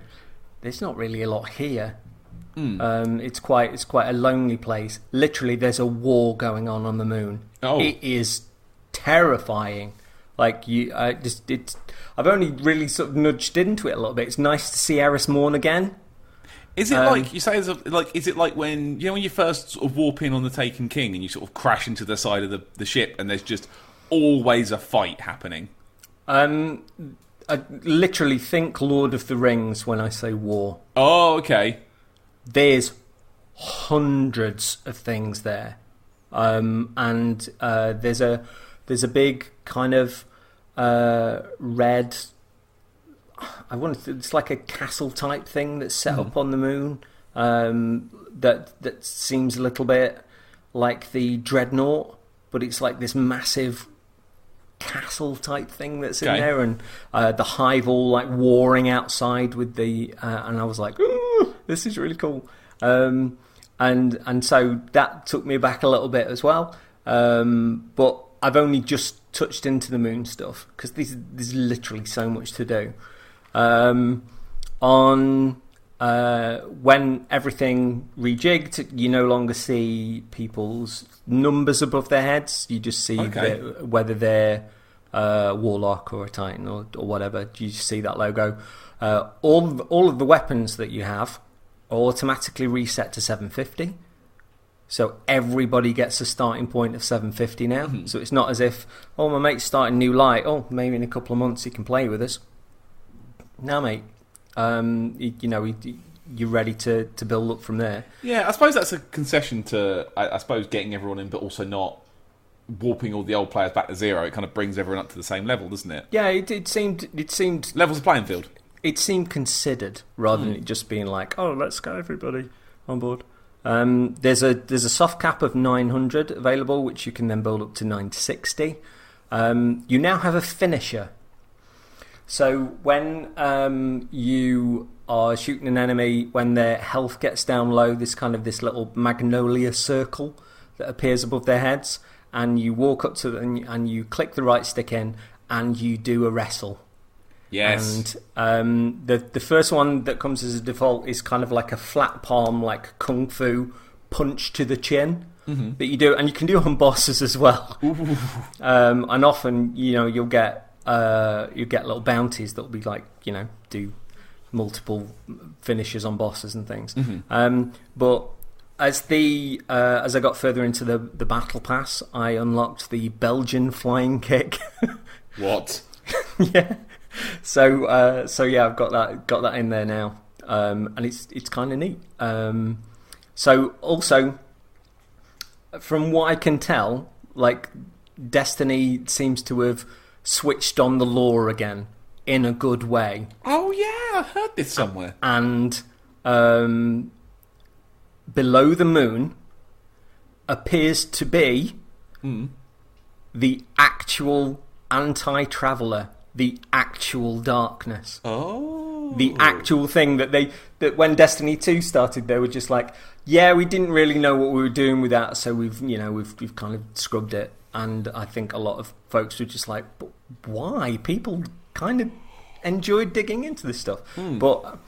there's not really a lot here. It's quite a lonely place. Literally, there's a war going on the moon. It is terrifying. Like I've only really sort of nudged into it a little bit. It's nice to see Eris Morn again. Is it like you say? Is it like when when you first sort of warp in on the Taken King and you sort of crash into the side of the ship and there's just always a fight happening? I literally think Lord of the Rings when I say war. Oh, okay. There's hundreds of things there, and there's a big kind of red. It's like a castle type thing that's set up on the moon. that seems a little bit like the Dreadnought, but it's like this massive castle type thing that's in there, and the hive all like warring outside with the and I was like, ooh, this is really cool. And so that took me back a little bit as well. But I've only just touched into the moon stuff because there's literally so much to do. When everything rejigged, you no longer see people's numbers above their heads. You just see whether they're Warlock or a Titan or whatever. You just see that logo. All of the weapons that you have are automatically reset to 750. So everybody gets a starting point of 750 now. Mm-hmm. So it's not as if, my mate's starting new light. Oh, maybe in a couple of months he can play with us. No, mate. You're ready to build up from there. Yeah, I suppose that's a concession to, I suppose, getting everyone in, but also not warping all the old players back to zero. It kind of brings everyone up to the same level, doesn't it? Yeah, it seemed levels the playing field. It seemed considered rather than it just being like, let's get everybody on board. There's a soft cap of 900 available, which you can then build up to 960. You now have a finisher. So when you are shooting an enemy, when their health gets down low, this little magnolia circle that appears above their heads, and you walk up to them and you click the right stick in and you do a wrestle. Yes. And the first one that comes as a default is kind of like a flat palm, like kung fu punch to the chin that you do, and you can do it on bosses as well. And often, you'll get little bounties that'll be like, do multiple finishes on bosses and things. But as I got further into the battle pass, I unlocked the Belgian flying kick. What? Yeah. So I've got that in there now, and it's kind of neat. So also, from what I can tell, like Destiny seems to have switched on the lore again in a good way. Oh yeah, I heard this somewhere. And below the moon appears to be the actual anti-traveller. The actual darkness. Oh. The actual thing that when Destiny 2 started, they were just like, yeah, we didn't really know what we were doing with that, so we've kind of scrubbed it. And I think a lot of folks were just like, but why? People kind of enjoyed digging into this stuff. But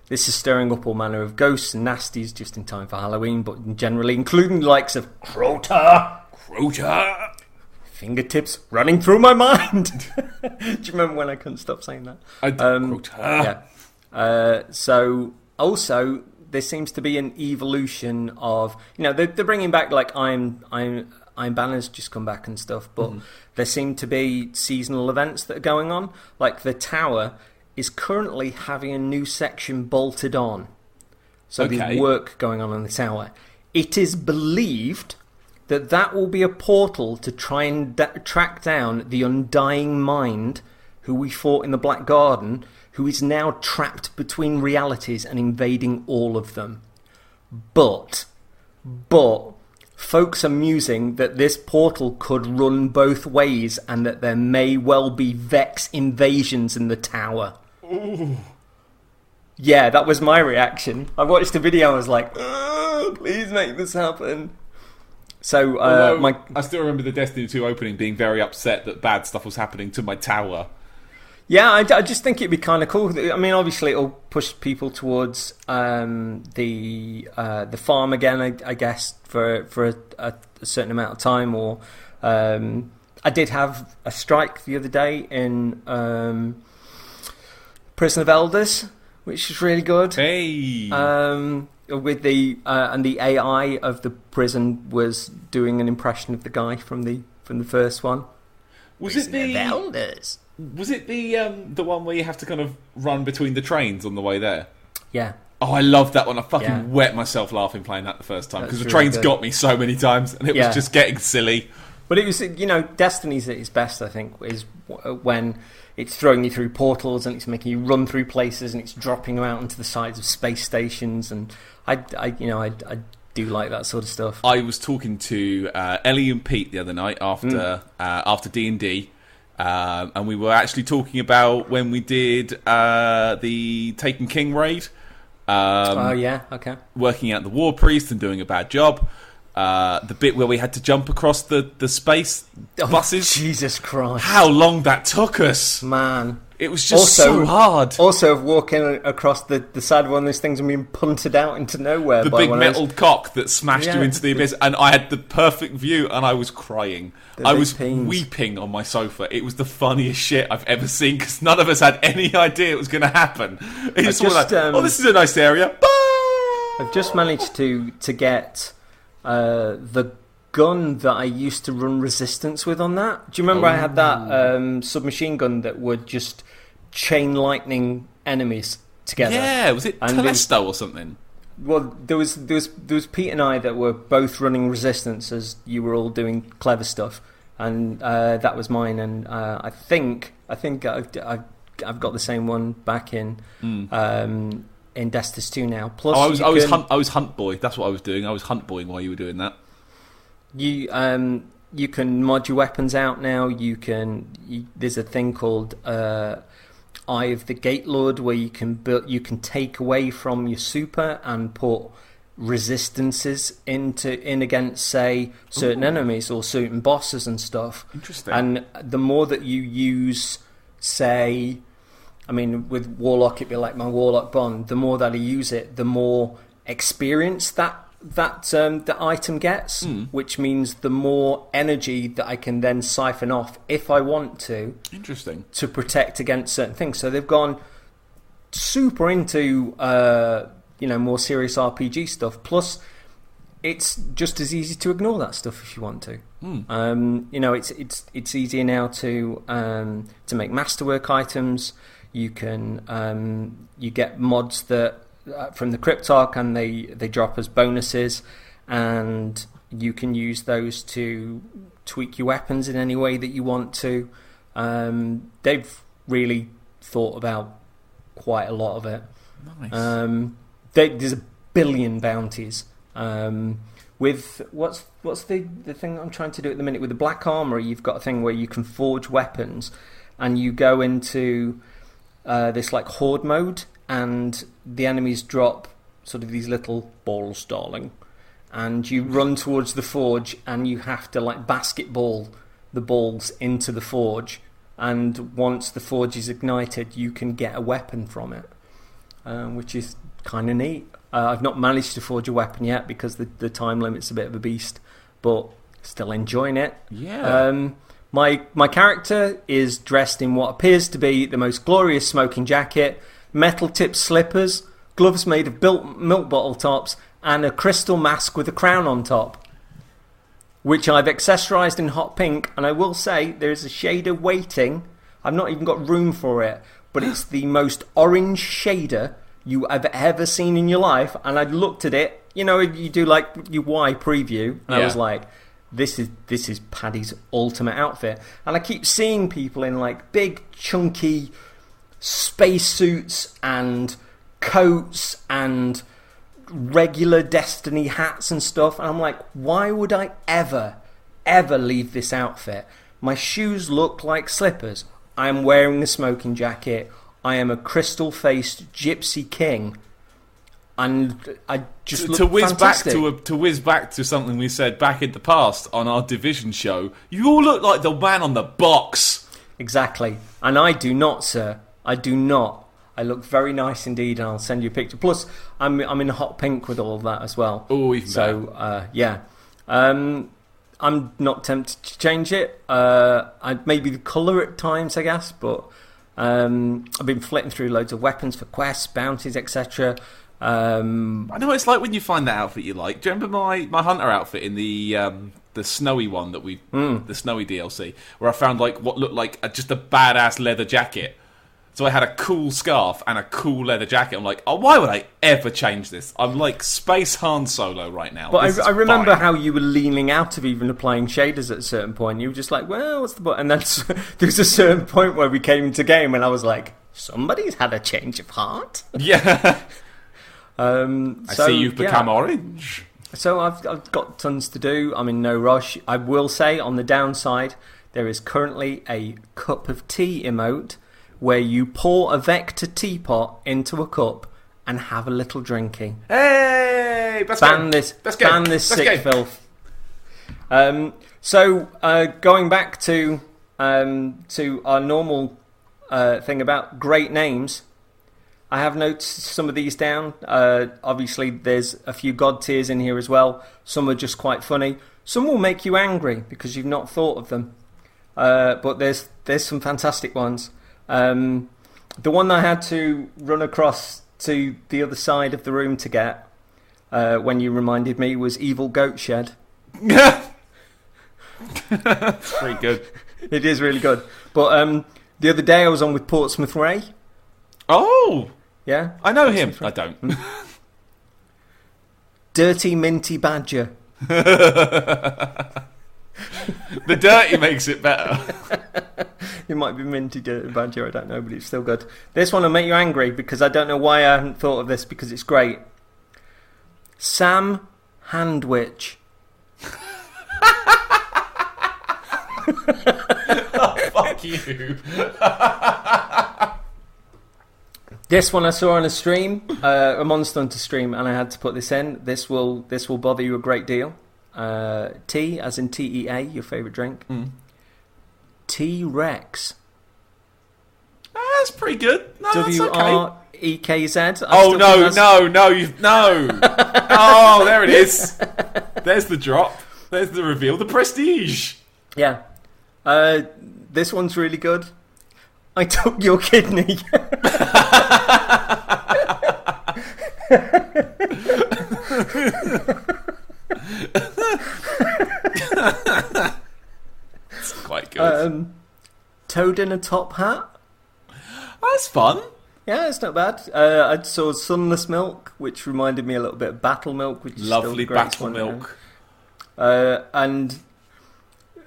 this is stirring up all manner of ghosts and nasties just in time for Halloween, but generally, including the likes of Crota. Fingertips running through my mind. Do you remember when I couldn't stop saying that? I don't. Yeah. So also there seems to be an evolution of they're bringing back like Iron Banner's just come back and stuff, but there seem to be seasonal events that are going on. Like the tower is currently having a new section bolted on, so there's work going on the tower. It is believed that will be a portal to try and track down the Undying Mind, who we fought in the Black Garden, who is now trapped between realities and invading all of them. But folks are musing that this portal could run both ways and that there may well be Vex invasions in the tower. Ooh. Yeah, that was my reaction. I watched the video, I was like, please make this happen. So I still remember the Destiny 2 opening being very upset that bad stuff was happening to my tower. Yeah, I just think it'd be kind of cool. I mean, obviously it'll push people towards the farm again, I guess, for a certain amount of time. Or I did have a strike the other day in Prison of Elders, which is really good. Hey. With the and the AI of the prison was doing an impression of the guy from the first one. Was it the Elders? Was it the one where you have to kind of run between the trains on the way there? Yeah. Oh, I love that one. I fucking wet myself laughing playing that the first time because the trains got me so many times and it was just getting silly. But it was, Destiny's at its best, I think, is when it's throwing you through portals and it's making you run through places and it's dropping you out into the sides of space stations, and I do like that sort of stuff. I was talking to Ellie and Pete the other night after D&D, and we were actually talking about when we did the Taken King raid. Okay. Working out the War Priest and doing a bad job. The bit where we had to jump across the space buses. Jesus Christ. How long that took us. Man. It was just so hard. Also, walking across the side of one of those things and being punted out into nowhere. The by big metal cock that smashed you into the abyss. And I had the perfect view and I was crying. I was weeping on my sofa. It was the funniest shit I've ever seen because none of us had any idea it was going to happen. It's all like, this is a nice area. I've just managed to get the gun that I used to run resistance with on that. Do you remember I had that submachine gun that would just chain lightning enemies together? Yeah, was it Telesto or something? Well, there was Pete and I that were both running resistance as you were all doing clever stuff, and that was mine. And I think I've got the same one back in Destus 2 now. Plus, I was hunt boy. That's what I was doing. I was hunt boying while you were doing that. You can mod your weapons out now. There's a thing called Eye of the Gate Lord where you can take away from your super and put resistances in against, say, certain enemies or certain bosses and stuff. Interesting. And the more that you use, say, I mean, with Warlock, it'd be like my Warlock Bond. The more that I use it, the more experience that the item gets, which means the more energy that I can then siphon off if I want to. Interesting. To protect against certain things. So they've gone super into more serious RPG stuff. Plus, it's just as easy to ignore that stuff if you want to. It's easier now to make masterwork items. You can you get mods that. From the Cryptarch, and they drop as bonuses, and you can use those to tweak your weapons in any way that you want to. They've really thought about quite a lot of it. Nice. There's a billion bounties. With what's the thing I'm trying to do at the minute with the Black Armour, you've got a thing where you can forge weapons, and you go into this like horde mode. And the enemies drop sort of these little balls, darling. And you run towards the forge and you have to like basketball the balls into the forge. And once the forge is ignited, you can get a weapon from it, which is kind of neat. I've not managed to forge a weapon yet because the time limit's a bit of a beast, but still enjoying it. Yeah. My character is dressed in what appears to be the most glorious smoking jacket, metal-tipped slippers, gloves made of milk bottle tops, and a crystal mask with a crown on top, which I've accessorised in hot pink. And I will say there is a shader waiting. I've not even got room for it, but it's the most orange shader you have ever seen in your life. And I looked at it. You know, you do like your Y preview, and I was like, this is Paddy's ultimate outfit. And I keep seeing people in like big chunky spacesuits and coats and regular Destiny hats and stuff, and I'm like, why would I ever leave this outfit? My shoes look like slippers. I am wearing a smoking jacket. I am a crystal-faced gypsy king, and I just look fantastic. To whiz back to something we said back in the past on our Division show. You all look like the man on the box. Exactly, and I do not, sir. I do not. I look very nice indeed, and I'll send you a picture. Plus, I'm in hot pink with all of that as well. Oh, even better. So, yeah. I'm not tempted to change it. Maybe the colour at times, I guess, but I've been flitting through loads of weapons for quests, bounties, etc. I know what it's like when you find that outfit you like. Do you remember my hunter outfit in the snowy one that the snowy DLC, where I found like what looked like just a badass leather jacket. So I had a cool scarf and a cool leather jacket. I'm like, oh, why would I ever change this? I'm like Space Han Solo right now. But I remember how you were leaning out of even applying shaders at a certain point. You were just like, well, what's the point? And then there's a certain point where we came into game and I was like, somebody's had a change of heart. Yeah. I see you've become orange. So I've got tons to do. I'm in no rush. I will say, on the downside, there is currently a cup of tea emote where you pour a vector teapot into a cup and have a little drinking. Hey! Ban this sick filth. So going back to our normal thing about great names, I have noticed some of these down. Obviously, there's a few god tiers in here as well. Some are just quite funny. Some will make you angry because you've not thought of them. But there's some fantastic ones. The one I had to run across to the other side of the room to get when you reminded me was Evil Goat Shed. It's pretty good. It is really good. But the other day I was on with Portsmouth Ray. Oh! Yeah? I know him. I don't. Dirty Minty Badger. The dirty makes it better. It might be Minty Dirty Badger, I don't know, but it's still good. This one will make you angry because I don't know why I hadn't thought of this, because it's great. Sam Handwich. Oh, fuck you. This one I saw on a stream, a Monster Hunter stream, and I had to put this in. This will bother you a great deal. Tea, as in TEA, your favourite drink. T-Rex. That's pretty good. No, WREKZ. Oh, no. Oh, there it is. There's the drop. There's the reveal. The prestige. Yeah. This one's really good. I took your kidney. It's quite good. Toad in a top hat. That's fun. Yeah, it's not bad. I saw Sunless Milk, which reminded me a little bit of Battle Milk, which is lovely. Still Battle Milk. And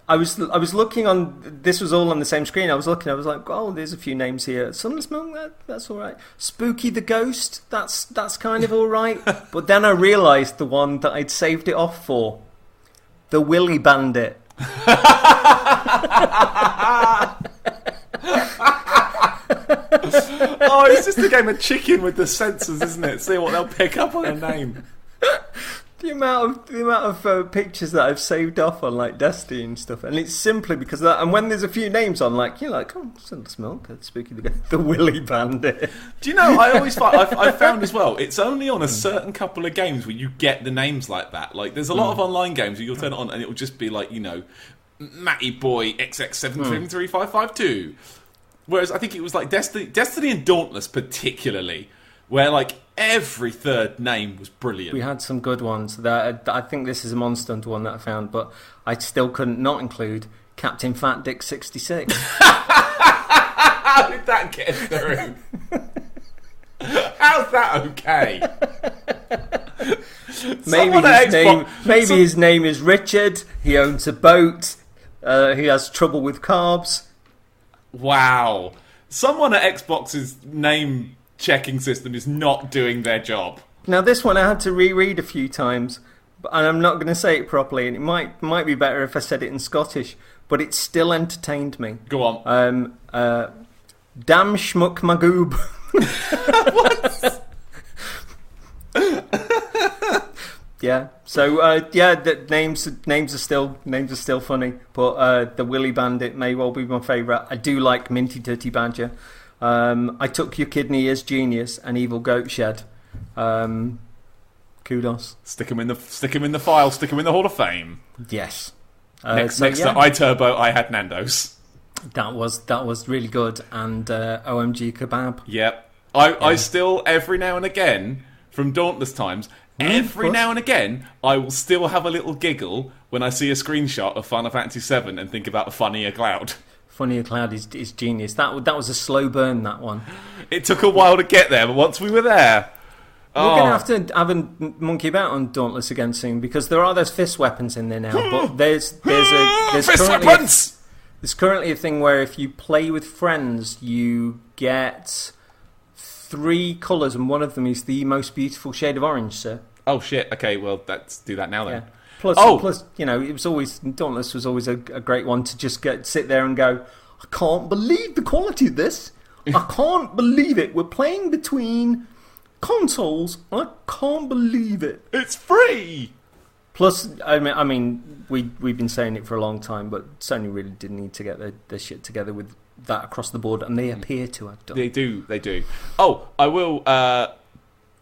I was looking on. This was all on the same screen. I was looking. I was like, oh, there's a few names here. Sunless Milk, that's all right. Spooky the Ghost, that's kind of all right. But then I realised the one that I'd saved it off for, the Willy Bandit. Oh, it's just a game of chicken with the sensors, isn't it? See what they'll pick up on a name. The amount of pictures that I've saved off on like Destiny and stuff, and it's simply because of that. And when there's a few names on, like you're like, oh, Sunless Milk, Spooky the Willy Bandit. Do you know? I always find I've found as well. It's only on a certain couple of games where you get the names like that. Like there's a lot of online games where you'll turn it on and it will just be like, you know, Matty Boy XX7335552. Whereas I think it was like Destiny and Dauntless particularly, where like every third name was brilliant. We had some good ones. I think this is a Monster Hunter one that I found, but I still couldn't not include Captain Fat Dick 66. How did that get through? How's that okay? Maybe his name is Richard. He owns a boat. He has trouble with carbs. Wow. Someone at Xbox's name checking system is not doing their job. Now this one I had to reread a few times, and I'm not going to say it properly, and it might be better if I said it in Scottish, but it still entertained me. Go on. Damn schmuck magoob. What? Yeah. So the names are still funny, but the Willy Bandit may well be my favourite. I do like Minty Dirty Badger. I took your kidney as genius, and Evil Goat Shed. Kudos. Stick him in the file. Stick him in the Hall of Fame. Yes. Next to iTurbo, I had Nando's. That was really good, and OMG Kebab. Yep. I still every now and again from Dauntless times. Every now and again, I will still have a little giggle when I see a screenshot of Final Fantasy VII and think about a funnier cloud. Funny Cloud is genius. That was a slow burn, that one. It took a while to get there, but once we were there... We're going to have a monkey about on Dauntless again soon, because there are those fist weapons in there now. But there's currently a thing where if you play with friends, you get 3 colours, and one of them is the most beautiful shade of orange, sir. Oh shit! Okay, well let's do that now then. Yeah. Plus, it was always Dauntless was always a great one to just sit there and go, I can't believe the quality of this. I can't believe it. We're playing between consoles. I can't believe it. It's free. Plus, I mean, we've been saying it for a long time, but Sony really did need to get their shit together with that across the board, and they appear to have done. They do. Oh, I will.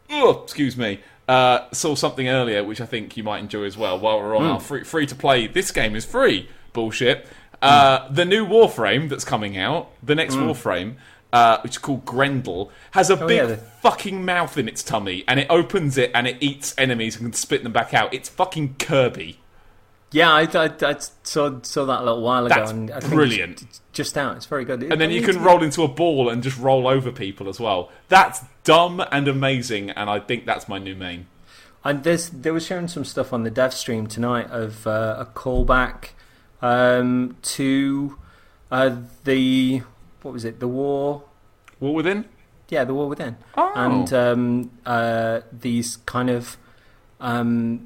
Excuse me. Saw something earlier which I think you might enjoy as well. While we're on our free to play, this game is free. Bullshit. The new Warframe that's coming out, the next Warframe, which is called Grendel, has a big fucking mouth in its tummy, and it opens it and it eats enemies and can spit them back out. It's fucking Kirby. Yeah, I saw that a little while ago. That's and I think brilliant. It's just out. It's very good. And then you can roll into a ball and just roll over people as well. That's dumb and amazing, and I think that's my new main. And they were showing some stuff on the dev stream tonight of a callback to the... What was it? The War... War Within? Yeah, The War Within. Oh. And these kind of...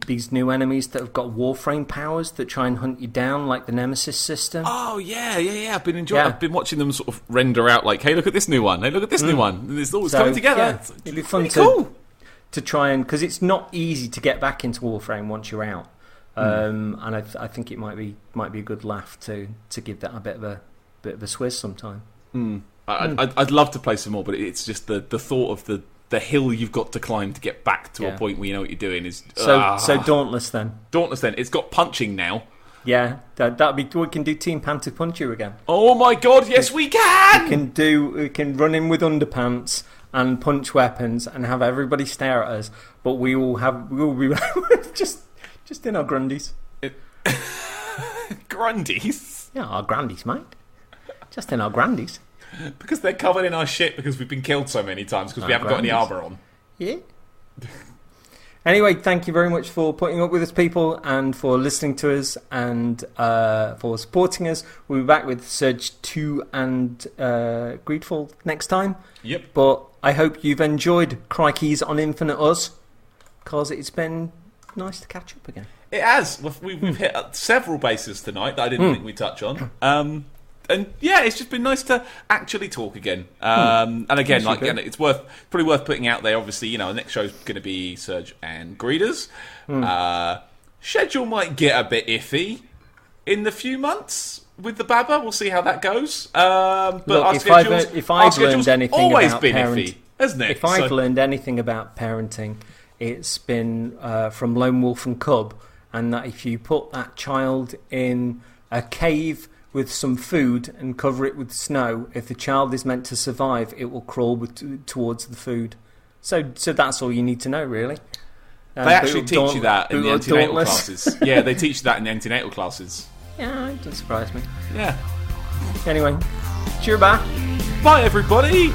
these new enemies that have got Warframe powers that try and hunt you down, like the Nemesis system. Oh, yeah. I've been enjoying. Yeah. I've been watching them sort of render out, like, hey, look at this new one. Hey, look at this new one. And it's always coming together. Yeah, it'd be fun to try and... Because it's not easy to get back into Warframe once you're out. And I think it might be a good laugh to give that a bit of a swizz sometime. I'd love to play some more, but it's just the thought of the hill you've got to climb to get back to a point where you know what you're doing is... So Dauntless then. It's got punching now. Yeah, that'd be... We can do Team Panther Punch You again. Oh my god, yes we can! We can run in with underpants and punch weapons and have everybody stare at us, but we will be just in our grundies. Grundies? Yeah, our grandies, mate. Just in our grandies. Because they're covered in our shit because we've been killed so many times because we haven't got any armour on. Yeah. Anyway, thank you very much for putting up with us, people, and for listening to us and for supporting us. We'll be back with Surge 2 and Greedfall next time. Yep. But I hope you've enjoyed Crikeys on Infinite Us, because it's been nice to catch up again. It has. We've hit several bases tonight that I didn't think we'd touch on. And yeah, it's just been nice to actually talk again. And again, it's probably worth putting out there. Obviously, the next show's going to be Surge and Greeders. Schedule might get a bit iffy in the few months with the Baba. We'll see how that goes. But look, if I've learned anything always about been parenting, iffy, hasn't it? If I've learned anything about parenting, it's been from Lone Wolf and Cub, and that if you put that child in a cave with some food and cover it with snow, if the child is meant to survive, it will crawl towards the food. So that's all you need to know, really. They actually teach you that in the antenatal classes. Yeah, they teach you that in the antenatal classes. Yeah, it doesn't surprise me. Yeah. Anyway, cheer back. Bye, everybody.